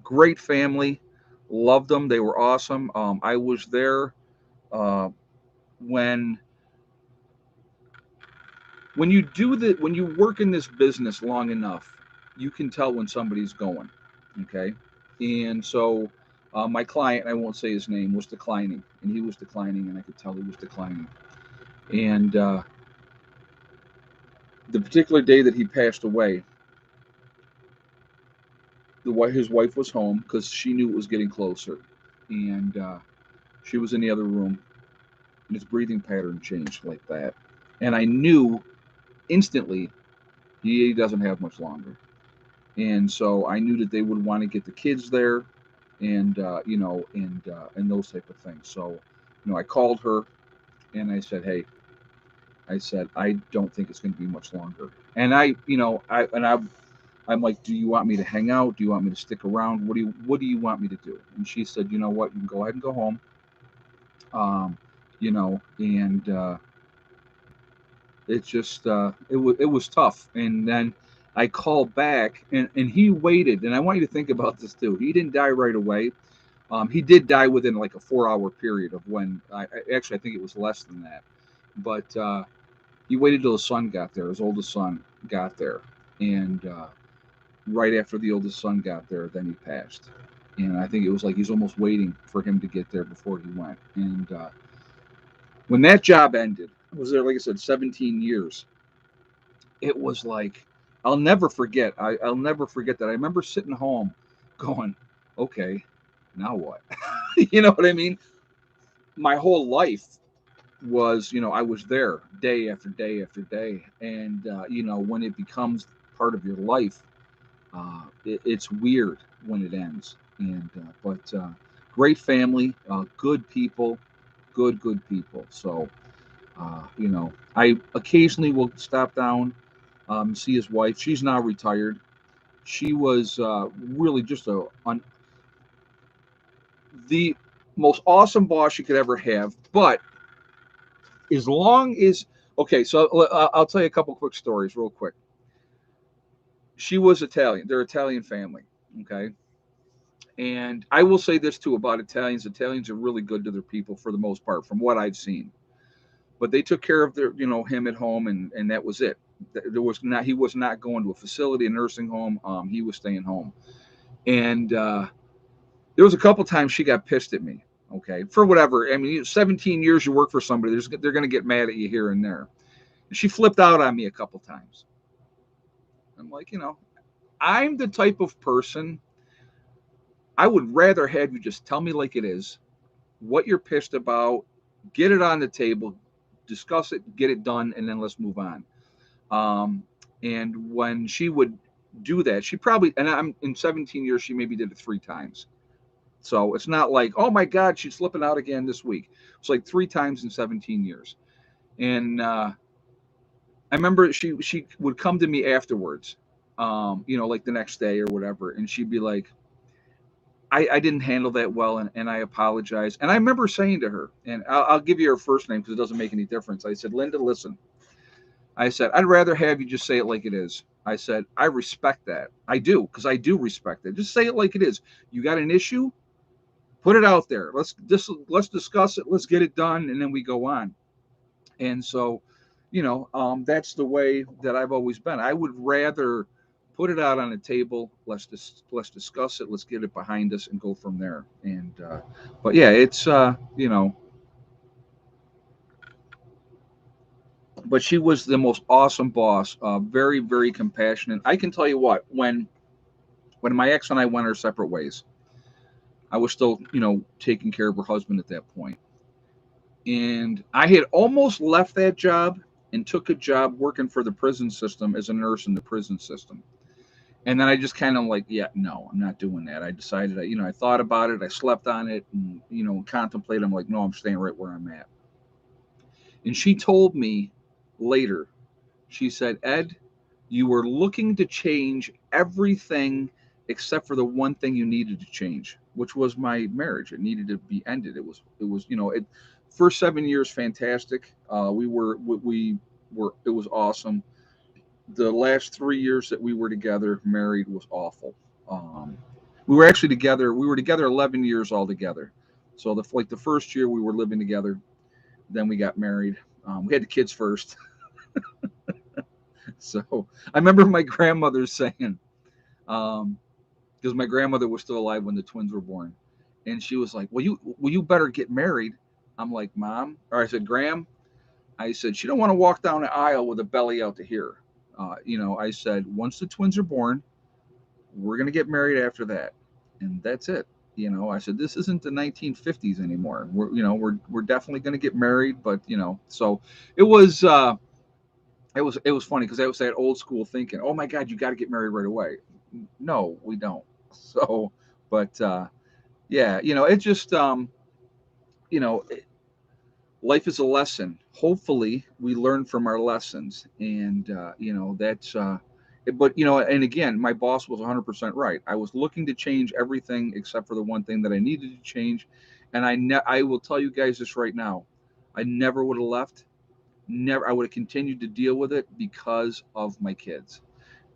great family, loved them. They were awesome. I was there uh, when when you work in this business long enough, you can tell when somebody's going. Okay, and so my client, I won't say his name, was declining, and he was declining, and I could tell he was declining. And the particular day that he passed away, his wife was home because she knew it was getting closer, and she was in the other room, and his breathing pattern changed like that, and I knew instantly he doesn't have much longer, and so I knew that they would want to get the kids there, and and those type of things. So, I called her and I said, hey, I said I don't think it's going to be much longer, and I'm like, do you want me to hang out? Do you want me to stick around? What do you want me to do? And she said, you know what, you can go ahead and go home. And it just it was tough. And then I called back, and he waited. And I want you to think about this too. He didn't die right away. He did die within like a 4 hour period of when actually I think it was less than that. But he waited till his son got there. His oldest son got there, and right after the oldest son got there, then he passed. And I think it was like he's almost waiting for him to get there before he went. And when that job ended, I was there, like I said, 17 years. It was like, I'll never forget. I'll never forget that. I remember sitting home going, okay, now what? You know what I mean? My whole life was, I was there day after day after day. And, when it becomes part of your life, it's weird when it ends. And but great family, good people, good people. So I occasionally will stop down, see his wife. She's now retired. She was really just the most awesome boss you could ever have. But as long as okay, so I'll tell you a couple quick stories real quick. She was Italian. They're Italian family. Okay. And I will say this too about Italians. Italians are really good to their people for the most part, from what I've seen. But they took care of their, him at home, and that was it. There was not He was not going to a facility, a nursing home. He was staying home. And there was a couple times she got pissed at me. Okay, for whatever. I mean, 17 years you work for somebody, they're going to get mad at you here and there. And she flipped out on me a couple times. I'm like, I'm the type of person, I would rather have you just tell me like it is, what you're pissed about, get it on the table, discuss it, get it done, and then let's move on. Um, and when she would do that, she probably, and I'm in 17 years, she maybe did it 3 times. So it's not like, oh my God, she's slipping out again this week. It's like 3 times in 17 years. And I remember she would come to me afterwards, like the next day or whatever, and she'd be like, I didn't handle that well, and I apologize. And I remember saying to her, and I'll give you her first name because it doesn't make any difference. I said, Linda, listen. I said, I'd rather have you just say it like it is. I said, I respect that. I do, because I do respect it. Just say it like it is. You got an issue? Put it out there. Let's discuss it. Let's get it done, and then we go on. And so, that's the way that I've always been. I would rather put it out on the table. Let's discuss it. Let's get it behind us and go from there. And but yeah, it's but she was the most awesome boss. Very, very compassionate. I can tell you what, when my ex and I went our separate ways, I was still taking care of her husband at that point. And I had almost left that job and took a job working for the prison system as a nurse in the prison system. And then I just kind of like, yeah, no, I'm not doing that. I decided, I thought about it, I slept on it, and contemplated. I'm like, no, I'm staying right where I'm at. And she told me later, she said, Ed, you were looking to change everything except for the one thing you needed to change, which was my marriage. It needed to be ended. It first 7 years fantastic. We were it was awesome. The last 3 years that we were together married was awful. Um, we were actually together. We were together 11 years altogether. So the first year we were living together, then we got married. We had the kids first. So I remember my grandmother saying, um, because my grandmother was still alive when the twins were born, and she was like, "Well, you better get married." I'm like, "Mom," or I said, "Gram," I said, "She don't want to walk down the aisle with a belly out to here." I said, "Once the twins are born, we're gonna get married after that, and that's it." I said, "This isn't the 1950s anymore. We're definitely gonna get married, but so it was." It was funny because that was that old school thinking. Oh my God, you got to get married right away. No, we don't. So, but yeah, it just you know, life is a lesson. Hopefully, we learn from our lessons, and that's. But and again, my boss was 100% right. I was looking to change everything except for the one thing that I needed to change, and I will tell you guys this right now. I never would have left. Never. I would have continued to deal with it because of my kids.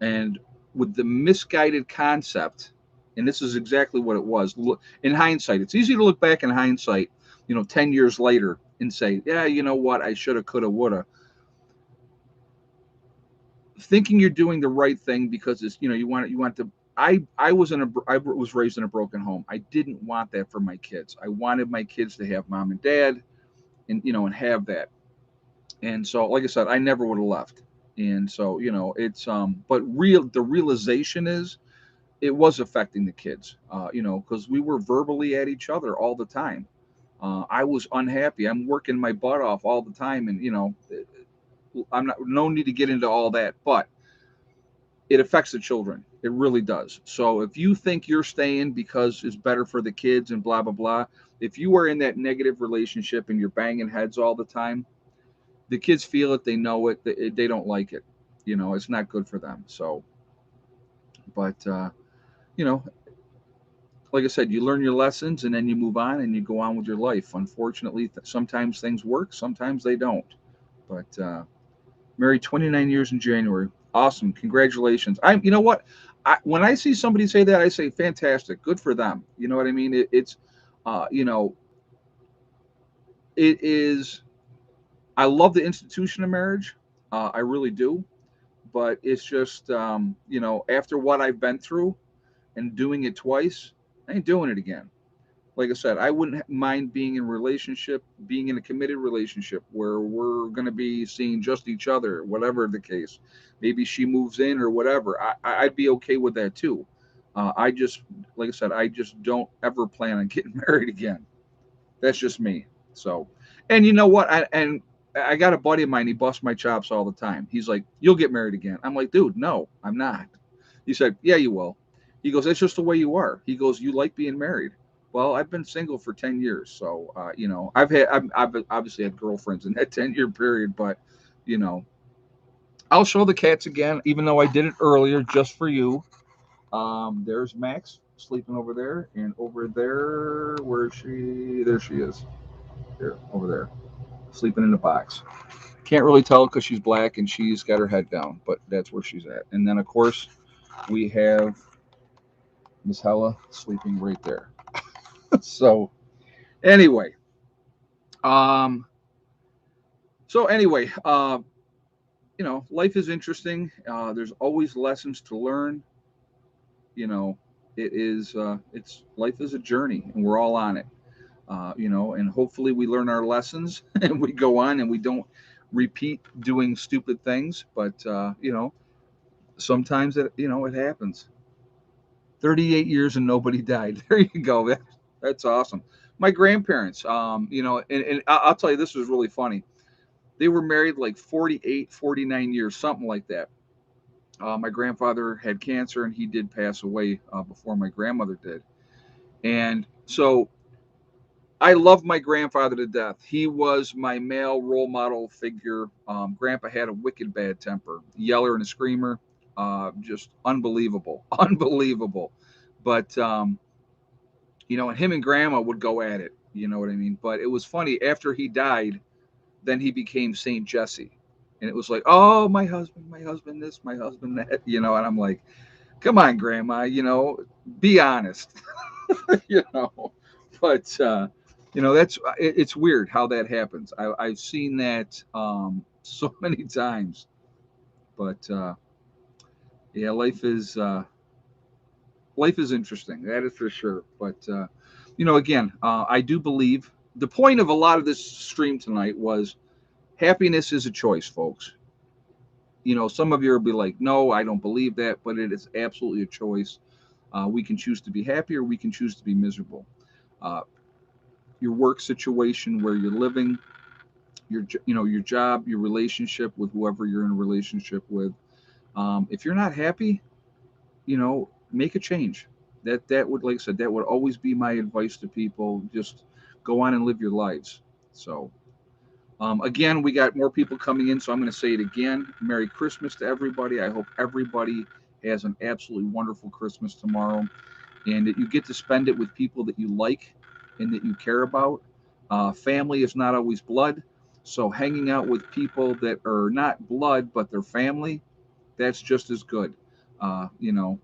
And with the misguided concept, and this is exactly what it was. In hindsight, it's easy to look back in hindsight, 10 years later and say, yeah, you know what, I shoulda, coulda, woulda. Thinking you're doing the right thing because it's, you want to. I was raised in a broken home. I didn't want that for my kids. I wanted my kids to have mom and dad, and have that. And so, like I said, I never would have left. And so, it's but the realization is it was affecting the kids, because we were verbally at each other all the time. I was unhappy. I'm working my butt off all the time, and I'm not no need to get into all that, but it affects the children. It really does. So if you think you're staying because it's better for the kids and blah blah blah, if you are in that negative relationship and you're banging heads all the time, the kids feel it. They know it. They don't like it. It's not good for them. So, but you know, like I said, you learn your lessons and then you move on and you go on with your life. Unfortunately, sometimes things work, sometimes they don't. But married 29 years in January. Awesome. Congratulations. You know what? When I see somebody say that, I say, fantastic. Good for them. You know what I mean? It's, you know, it is, I love the institution of marriage. I really do. But it's just, you know, after what I've been through and doing it twice, I ain't doing it again. Like I said, I wouldn't mind being in a relationship, being in a committed relationship where we're going to be seeing just each other, whatever the case. Maybe she moves in or whatever. I'd be okay with that too. I just, like I said, I just don't ever plan on getting married again. That's just me. So, and you know what? I got a buddy of mine. He busts my chops all the time. He's like, "You'll get married again." I'm like, "Dude, no, I'm not." He said, "Yeah, you will." He goes, "That's just the way you are." He goes, "You like being married." Well, I've been single for 10 years, so you know, I've obviously had girlfriends in that 10 year period, but you know, I'll show the cats again, even though I did it earlier just for you. There's Max sleeping over there, and over there, where is she? There she is. Here, over there, sleeping in the box. Can't really tell because she's black and she's got her head down, but that's where she's at. And then, of course, we have Miss Hella sleeping right there. So, anyway, um, so anyway, you know, life is interesting. There's always lessons to learn. You know, it's life is a journey, and we're all on it. You know, and hopefully we learn our lessons and we go on and we don't repeat doing stupid things. But you know, sometimes it happens. 38 years and nobody died. There you go. That's awesome. My grandparents, you know, and I'll tell you, this was really funny. They were married like 48, 49 years, something like that. My grandfather had cancer and he did pass away before my grandmother did. And so I love my grandfather to death. He was my male role model figure. Grandpa had a wicked bad temper, yeller and a screamer, just unbelievable, unbelievable. But you know, and him and Grandma would go at it. You know what I mean? But it was funny. After he died, then he became Saint Jesse, and it was like, oh, my husband this, my husband that. You know, and I'm like, come on, Grandma. You know, be honest. You know, but you know it's weird how that happens. I've seen that so many times, but yeah, life is interesting. That is for sure. But you know, again, I do believe the point of a lot of this stream tonight was happiness is a choice, folks. You know, some of you will be like, no, I don't believe that, but it is absolutely a choice. We can choose to be happy or we can choose to be miserable. Uh, your work situation where you're living, you know, your job, your relationship with whoever you're in a relationship with. If you're not happy, you know, make a change. That would, like I said, that would always be my advice to people. Just go on and live your lives. So again, we got more people coming in, so I'm going to say it again. Merry Christmas to everybody. I hope everybody has an absolutely wonderful Christmas tomorrow, and that you get to spend it with people that you like and that you care about. Family is not always blood, so hanging out with people that are not blood but they're family, that's just as good. You know,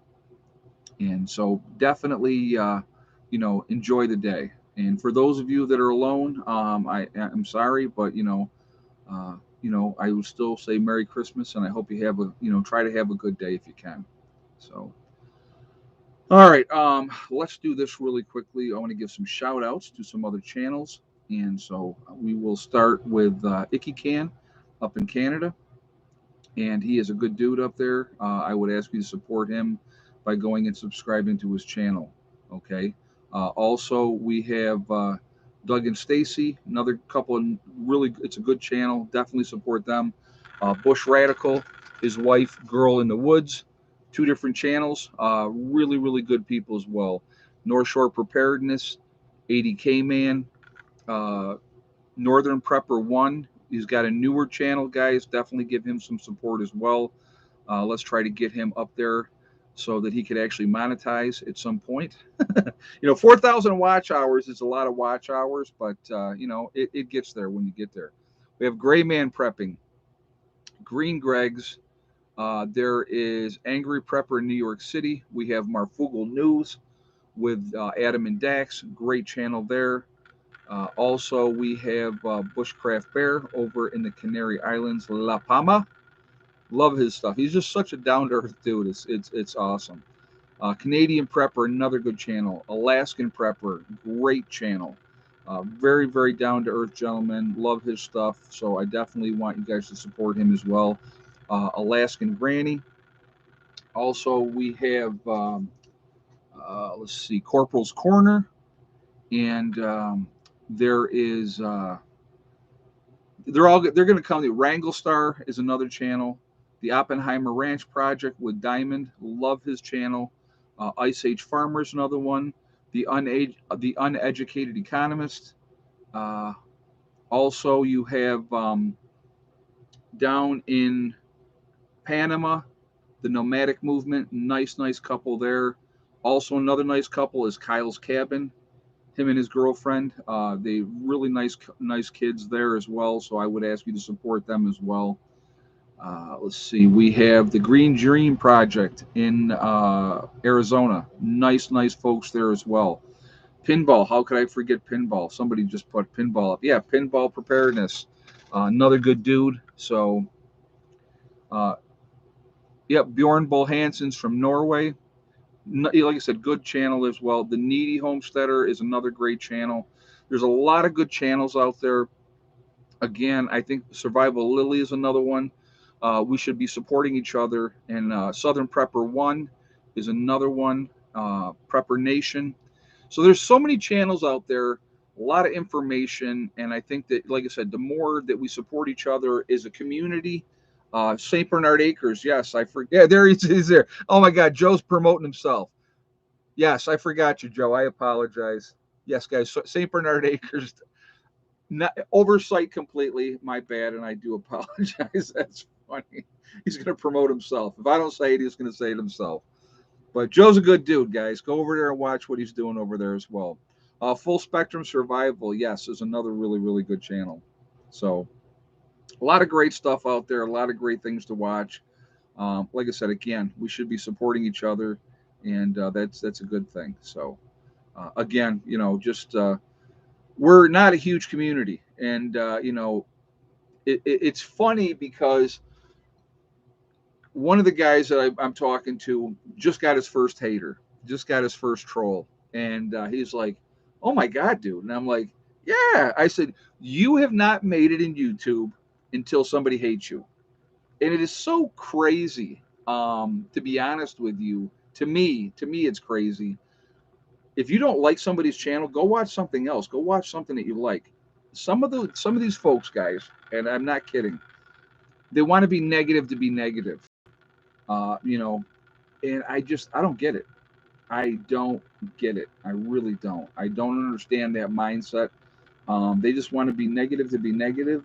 and so definitely, you know, enjoy the day. And for those of you that are alone, I'm sorry, but you know, I would still say Merry Christmas, and I hope you have a, you know, try to have a good day if you can. So, all right, let's do this really quickly. I want to give some shout outs to some other channels. And so we will start with Icky Can up in Canada. And he is a good dude up there. I would ask you to support him by going and subscribing to his channel. Okay. Also, we have Doug and Stacy, another couple of really, it's a good channel. Definitely support them. Bush Radical, his wife, Girl in the Woods, two different channels. Really, really good people as well. North Shore Preparedness, 80K Man, uh, Northern Prepper One. He's got a newer channel, guys. Definitely give him some support as well. Let's try to get him up there so that he could actually monetize at some point. You know, 4,000 watch hours is a lot of watch hours, but you know, it gets there when you get there. We have Gray Man Prepping, Green Greg's, There is Angry Prepper in New York City. We have Marfugal News with Adam and Dax. Great channel there. Also, we have Bushcraft Bear over in the Canary Islands, La Palma. Love his stuff. He's just such a down to earth dude. It's awesome. Canadian Prepper, another good channel. Alaskan Prepper, great channel. Very, very down to earth gentleman. Love his stuff. So I definitely want you guys to support him as well. Alaskan Granny. Also, we have, let's see, Corporal's Corner. And there is, they're going to come. The Wrangle Star is another channel. The Oppenheimer Ranch Project with Diamond. Love his channel. Ice Age Farmer is another one. The Uneducated Economist. Uh, Also, you have down in Panama, the Nomadic Movement. Nice couple there. Also, another nice couple is Kyle's Cabin. Him and his girlfriend. They really nice kids there as well. So I would ask you to support them as well. Let's see. We have the Green Dream Project in Arizona. Nice folks there as well. Pinball. How could I forget pinball? Somebody just put pinball up. Yeah, pinball preparedness. Another good dude. So, uh, yep, Bjorn Bull Hansen's from Norway. Like I said, good channel as well. The Needy Homesteader is another great channel. There's a lot of good channels out there. Again, I think Survival Lily is another one. We should be supporting each other. And Southern Prepper One is another one. Prepper Nation. So there's so many channels out there, a lot of information, and I think that, like I said, the more that we support each other as a community. St. Bernard Acres, yes, I forget. Yeah, there he is. He's there. Oh my God, Joe's promoting himself. Yes, I forgot you, Joe. I apologize. Yes, guys, so St. Bernard Acres, not oversight completely. My bad, and I do apologize. That's funny. He's going to promote himself. If I don't say it, he's going to say it himself. But Joe's a good dude, guys. Go over there and watch what he's doing over there as well. Full Spectrum Survival, yes, is another really good channel. So a lot of great stuff out there. A lot of great things to watch. Like I said, again, we should be supporting each other, and that's a good thing. So again, just we're not a huge community, and it's funny because one of the guys that I'm talking to just got his first hater, just got his first troll, and he's like, "Oh my God, dude!" And I'm like, "Yeah." I said, "You have not made it in YouTube until somebody hates you," and it is so crazy. To be honest with you, to me, it's crazy. If you don't like somebody's channel, go watch something else. Go watch something that you like. Some of these folks, guys, and I'm not kidding. They want to be negative to be negative. Uh, you know, and I don't get it. I don't get it. I really don't. I don't understand that mindset. They just want to be negative to be negative.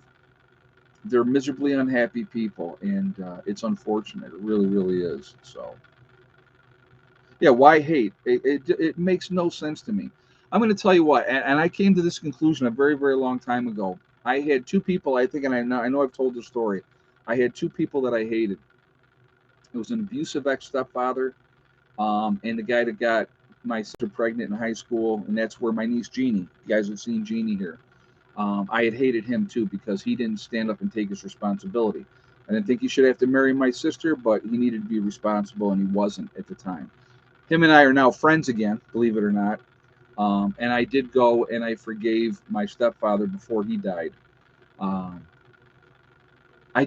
They're miserably unhappy people, and it's unfortunate. It really is. So yeah, why hate? It makes no sense to me. I'm going to tell you what, and I came to this conclusion a very long time ago. I had two people, I think, and I know I've told the story. I had two people that I hated. It was an abusive ex stepfather, and the guy that got my sister pregnant in high school, and that's where my niece Jeannie. You guys have seen Jeannie here. I had hated him too because he didn't stand up and take his responsibility. I didn't think he should have to marry my sister, but he needed to be responsible, and he wasn't at the time. Him and I are now friends again, believe it or not. And I did go and I forgave my stepfather before he died. Um, I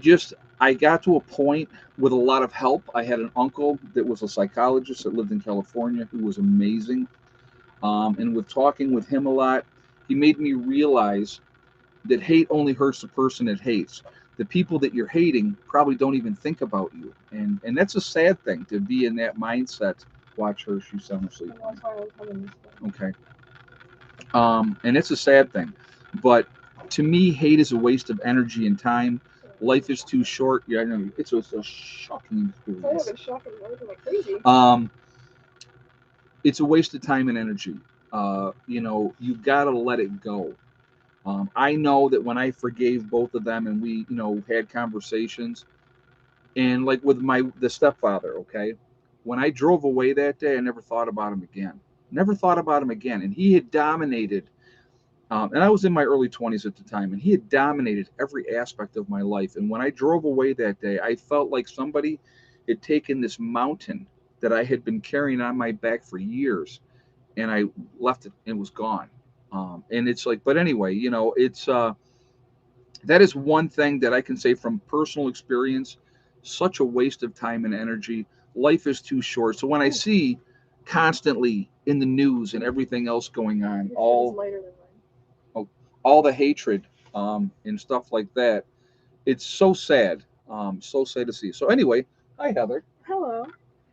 got to a point with a lot of help. I had an uncle that was a psychologist that lived in California who was amazing. And with talking with him a lot, he made me realize that hate only hurts the person it hates. The people that you're hating probably don't even think about you, and that's a sad thing to be in that mindset. Watch her; she's sound asleep. Okay. And it's a sad thing, but to me, hate is a waste of energy and time. Life is too short. Yeah, I know it's a shocking experience. Um, it's a waste of time and energy. You gotta let it go. I know that when I forgave both of them and we, had conversations, And like with the stepfather, okay, when I drove away that day, I never thought about him again. Never thought about him again. And he had dominated. And I was in my early 20s at the time, and he had dominated every aspect of my life. And when I drove away that day, I felt like somebody had taken this mountain that I had been carrying on my back for years, and I left it and it was gone. And it's like, but anyway, it's that is one thing that I can say from personal experience. Such a waste of time and energy. Life is too short. So when I see constantly in the news and everything else going on, oh, all the hatred and stuff like that, it's so sad. So sad to see. So anyway, hi Heather. Hello,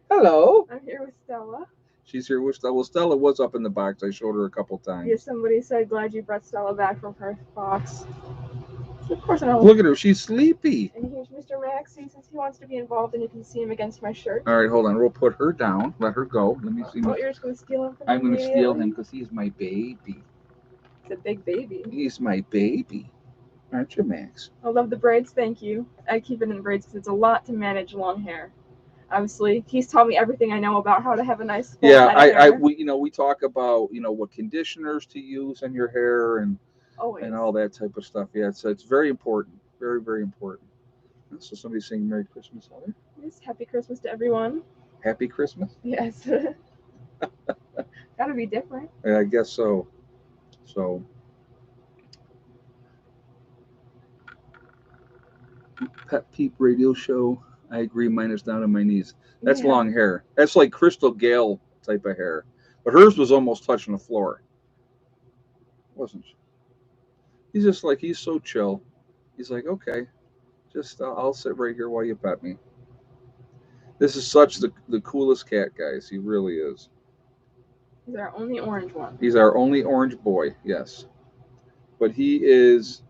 Hello. I'm here with Stella. She's here with Stella. Well, Stella was up in the box. I showed her a couple times. Yeah, somebody said, glad you brought Stella back from her box. So of course I know. Look at her. She's sleepy. And here's Mr. Maxie, since he wants to be involved, and you can see him against my shirt. All right, hold on. We'll put her down. Let her go. Let me see. Oh, you're just going to steal him from I'm me going to steal him immediately? because he's my baby. He's a big baby. He's my baby. Aren't you, Max? I love the braids, thank you. I keep it in braids because it's a lot to manage long hair. Obviously, he's taught me everything I know about how to have a nice full Yeah, head of hair. we talk about what conditioners to use on your hair and Always. all that type of stuff. Yeah, it's very important, very very important. So somebody's saying Merry Christmas, Heather. Yes, happy Christmas to everyone. Happy Christmas. Yes. Gotta be different. Yeah, I guess so. So, Pet Peep Radio Show. I agree. Mine is down on my knees. That's Yeah. long hair. That's like Crystal Gale type of hair. But hers was almost touching the floor. Wasn't she? He's just like, he's so chill. He's like, okay, just I'll sit right here while you pet me. This is such the coolest cat, guys. He really is. He's our only orange one. He's our only orange boy, yes. But he is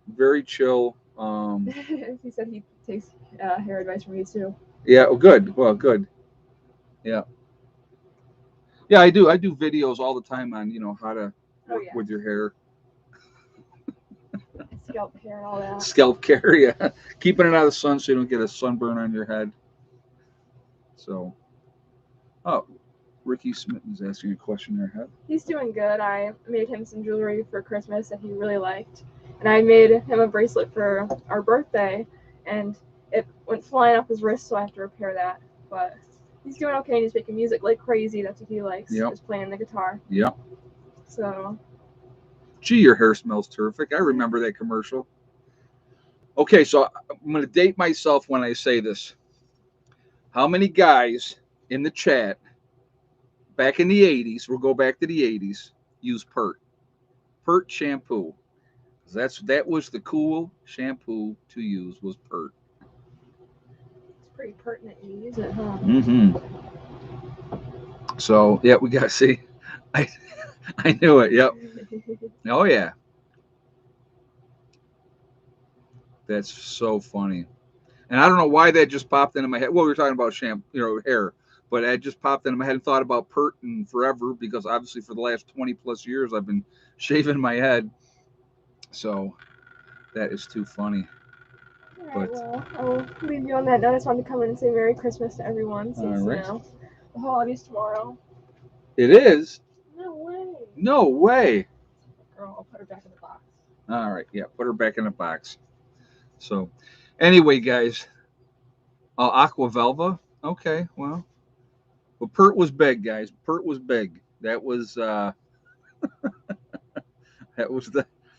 very chill. He said he takes hair advice from you too. Yeah, oh, good. Well, good. Yeah. Yeah, I do. I do videos all the time on, how to work with your hair. Scalp hair and all that. Scalp care, yeah. Keeping it out of the sun so you don't get a sunburn on your head. So, oh, Ricky Smith is asking a question there, Head. He's doing good. I made him some jewelry for Christmas that he really liked. And I made him a bracelet for our birthday, and it went flying off his wrist, so I have to repair that. But he's doing okay, and he's making music like crazy. That's what he likes, just playing the guitar. Yep. So. Gee, your hair smells terrific. I remember that commercial. Okay, so I'm going to date myself when I say this. How many guys in the chat back in the 80s, we'll go back to the 80s, use Pert? Pert shampoo. That was the cool shampoo to use, was Pert. It's pretty pertinent you use it, huh? Mm-hmm. So, yeah, we got to see. I knew it, yep. Oh, yeah. That's so funny. And I don't know why that just popped into my head. Well, we were talking about shampoo, hair, but it just popped into my head and thought about Pert and forever because obviously for the last 20 plus years I've been shaving my head. So that is too funny. All right, well, I'll leave you on that note. I just wanted to come in and say Merry Christmas to everyone since, the holiday's tomorrow. It is? No way. No way. Girl, I'll put her back in the box. All right, yeah, put her back in the box. So, anyway, guys, Aqua Velva. Okay, well, Pert was big, guys. Pert was big. That was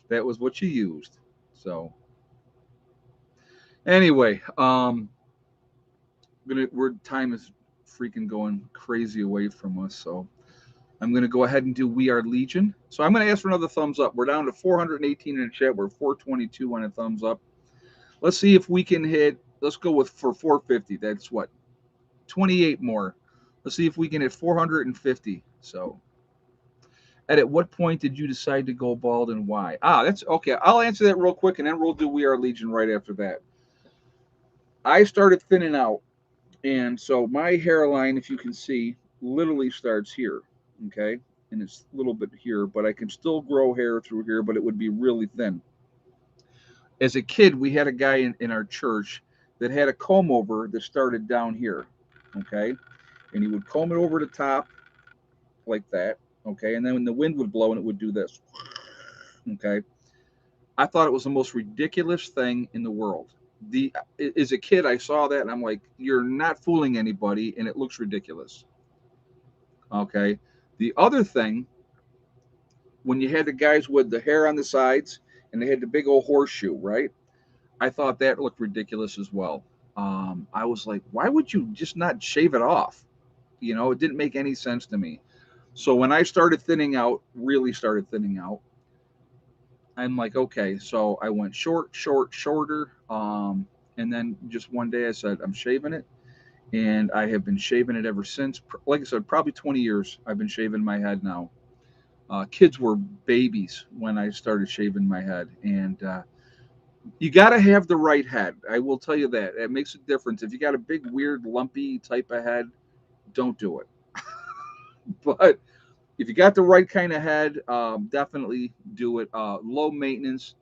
that was what you used. So, anyway, time is freaking going crazy away from us. So, I'm going to go ahead and do We Are Legion. So, I'm going to ask for another thumbs up. We're down to 418 in the chat. We're 422 on a thumbs up. Let's see if we can hit. Let's go for 450. That's what, 28 more. Let's see if we can hit 450. So, at what point did you decide to go bald and why? That's okay. I'll answer that real quick, and then we'll do We Are Legion right after that. I started thinning out, and so my hairline, if you can see, literally starts here. Okay, and it's a little bit here, but I can still grow hair through here, but it would be really thin. As a kid, we had a guy in our church that had a comb over that started down here. Okay. And he would comb it over the top like that. Okay. And then when the wind would blow and it would do this. Okay. I thought it was the most ridiculous thing in the world. The As a kid, I saw that and I'm like, you're not fooling anybody, and it looks ridiculous. Okay. The other thing, when you had the guys with the hair on the sides and they had the big old horseshoe, right? I thought that looked ridiculous as well. I was like, why would you just not shave it off? It didn't make any sense to me. So when I started thinning out, really started thinning out, I'm like, okay. So I went short, short, shorter. And then just one day I said, I'm shaving it. And I have been shaving it ever since. Like I said, probably 20 years I've been shaving my head now. Kids were babies when I started shaving my head. And you got to have the right head. I will tell you that. It makes a difference. If you got a big, weird, lumpy type of head, don't do it. But if you got the right kind of head, definitely do it. Low maintenance.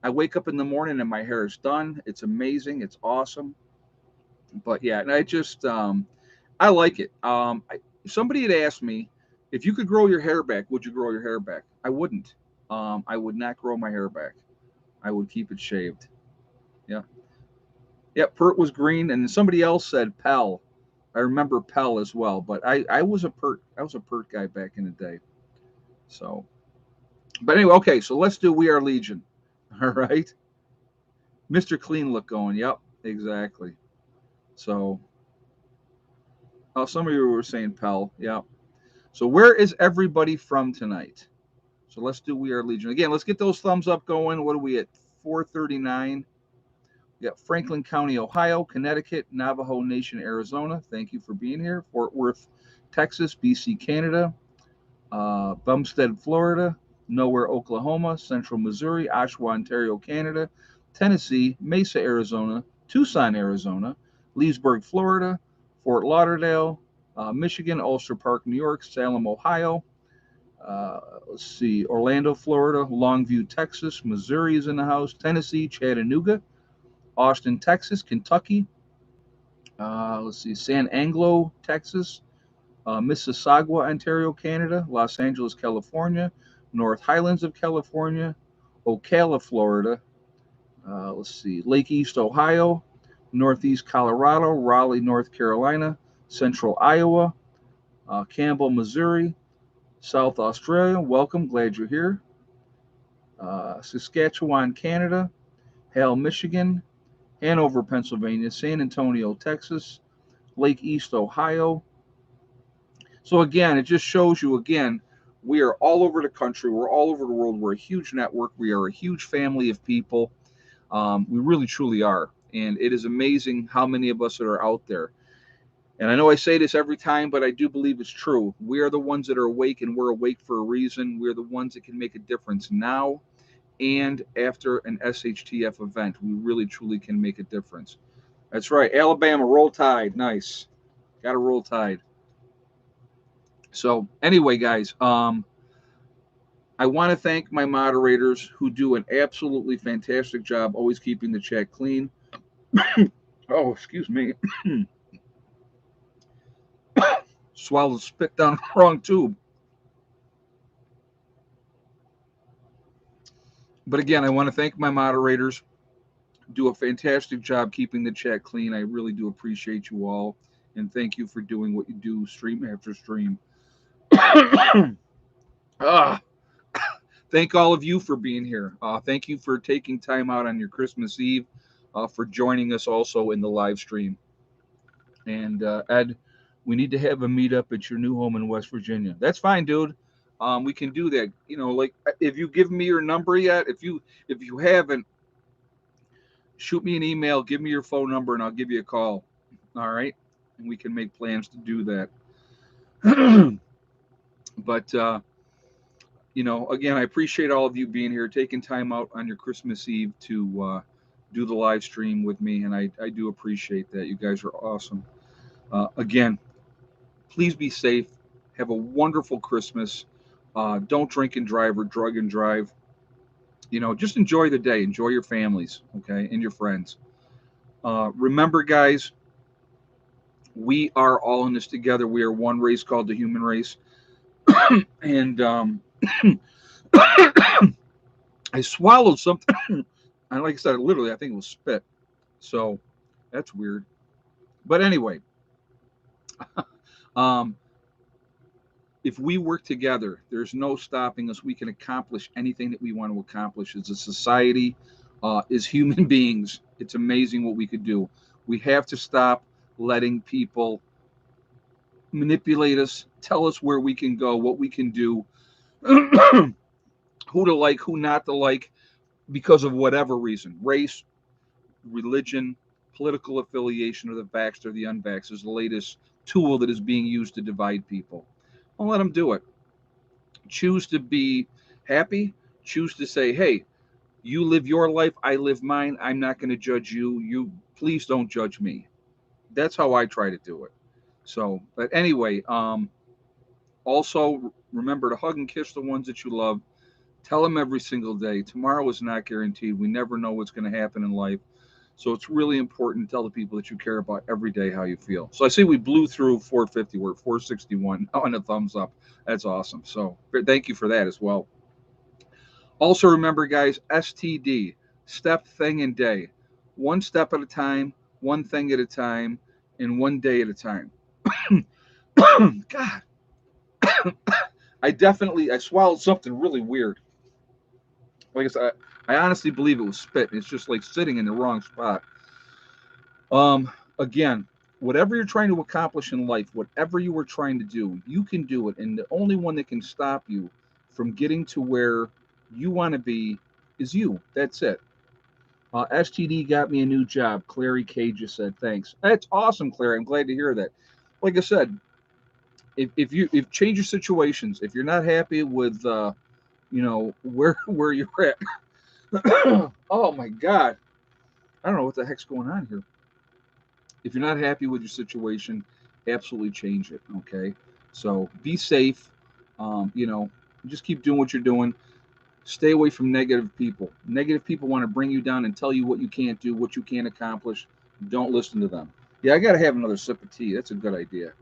I wake up in the morning and my hair is done. It's amazing. It's awesome. But yeah, and I like it. Somebody had asked me, if you could grow your hair back, would you grow your hair back? I wouldn't. I would not grow my hair back. I would keep it shaved. Yeah. Yeah, Pert was green, and somebody else said Pell. I remember Pell as well, but I was a Pert guy back in the day. So, but anyway, okay, so let's do We Are Legion. All right, Mr. Clean look going. Yep, exactly. So, oh, some of you were saying Pell. Yep. So, where is everybody from tonight? So let's do We Are Legion again. Let's get those thumbs up going. What are we at? 439. We got Franklin County, Ohio, Connecticut, Navajo Nation, Arizona. Thank you for being here. Fort Worth, Texas, BC, Canada, Bumstead, Florida, Nowhere, Oklahoma, Central Missouri, Oshawa, Ontario, Canada, Tennessee, Mesa, Arizona, Tucson, Arizona, Leesburg, Florida, Fort Lauderdale, Michigan, Ulster Park, New York, Salem, Ohio. Let's see, Orlando, Florida, Longview, Texas, Missouri is in the house, Tennessee, Chattanooga, Austin, Texas, Kentucky. Let's see, San Anglo, Texas, Mississauga, Ontario, Canada, Los Angeles, California, North Highlands of California, Ocala, Florida. Let's see, Lake East, Ohio, Northeast Colorado, Raleigh, North Carolina, Central Iowa, Campbell, Missouri, South Australia. Welcome, glad you're here. Saskatchewan, Canada, Hale, Michigan, Hanover, Pennsylvania, San Antonio, Texas, Lake East, Ohio. So again, it just shows you again, we are all over the country, we're all over the world, we're a huge network, we are a huge family of people. We really truly are, and it is amazing how many of us that are out there. And I know I say this every time, but I do believe it's true. We are the ones that are awake, and we're awake for a reason. We're the ones that can make a difference now and after an SHTF event. We really truly can make a difference. That's right. Alabama, roll tide. Nice. Got to roll tide. So anyway, guys, I want to thank my moderators who do an absolutely fantastic job always keeping the chat clean. Oh, excuse me. Swallowed spit down the wrong tube. But again, I want to thank my moderators. Do a fantastic job keeping the chat clean. I really do appreciate you all. And thank you for doing what you do stream after stream. Ah, thank all of you for being here. Thank you for taking time out on your Christmas Eve, for joining us also in the live stream. And Ed, we need to have a meetup at your new home in West Virginia. That's fine, dude. We can do that. Like if you give me your number yet, if you haven't, shoot me an email, give me your phone number, and I'll give you a call. All right, and we can make plans to do that. But again, I appreciate all of you being here, taking time out on your Christmas Eve to do the live stream with me, and I do appreciate that. You guys are awesome. Again, please be safe. Have a wonderful Christmas. Don't drink and drive or drug and drive. Just enjoy the day. Enjoy your families, okay, and your friends. Remember, guys, we are all in this together. We are one race called the human race. And I swallowed something. And like I said, literally, I think it was spit. So that's weird. But anyway, um, if we work together, there's no stopping us. We can accomplish anything that we want to accomplish as a society, as human beings. It's amazing what we could do. We have to stop letting people manipulate us, tell us where we can go, what we can do, who to like, who not to like, because of whatever reason, race, religion, political affiliation, or the vaxxed or the unvaxxed is the latest tool that is being used to divide people. Don't let them do it. Choose to be happy. Choose to say, hey, you live your life, I live mine. I'm not going to judge you. You please don't judge me. That's how I try to do it. So, but anyway, also remember to hug and kiss the ones that you love. Tell them every single day. Tomorrow is not guaranteed. We never know what's going to happen in life. So it's really important to tell the people that you care about every day how you feel. So I see we blew through 450. We're at 461 on a thumbs up. That's awesome. So thank you for that as well. Also remember, guys, STD, step, thing, and day. One step at a time, one thing at a time, and one day at a time. God, I swallowed something really weird. Like I said, I honestly believe it was spit. It's just like sitting in the wrong spot. Again, whatever you're trying to accomplish in life, whatever you were trying to do, you can do it. And the only one that can stop you from getting to where you want to be is you. That's it. STD got me a new job. Clary K just said thanks. That's awesome, Clary. I'm glad to hear that. Like I said, if change your situations, if you're not happy with where you're at, oh my God, I don't know what the heck's going on here. If you're not happy with your situation, absolutely change it. Okay, so be safe. Just keep doing what you're doing. Stay away from negative people. Negative people want to bring you down and tell you what you can't do, what you can't accomplish. Don't listen to them. Yeah, I got to have another sip of tea. That's a good idea.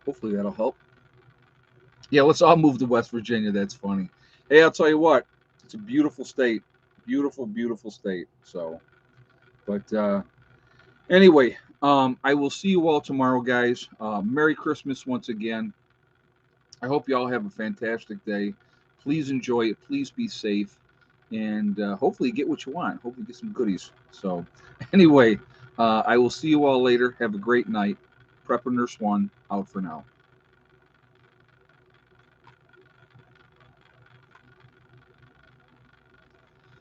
Hopefully that'll help. Yeah, let's all move to West Virginia. That's funny. Hey, I'll tell you what, it's a beautiful state. Beautiful, beautiful state. So, but anyway, I will see you all tomorrow, guys. Merry Christmas once again. I hope you all have a fantastic day. Please enjoy it. Please be safe. And hopefully get what you want. Hopefully get some goodies. So, anyway, I will see you all later. Have a great night. Prepper Nurse One out for now.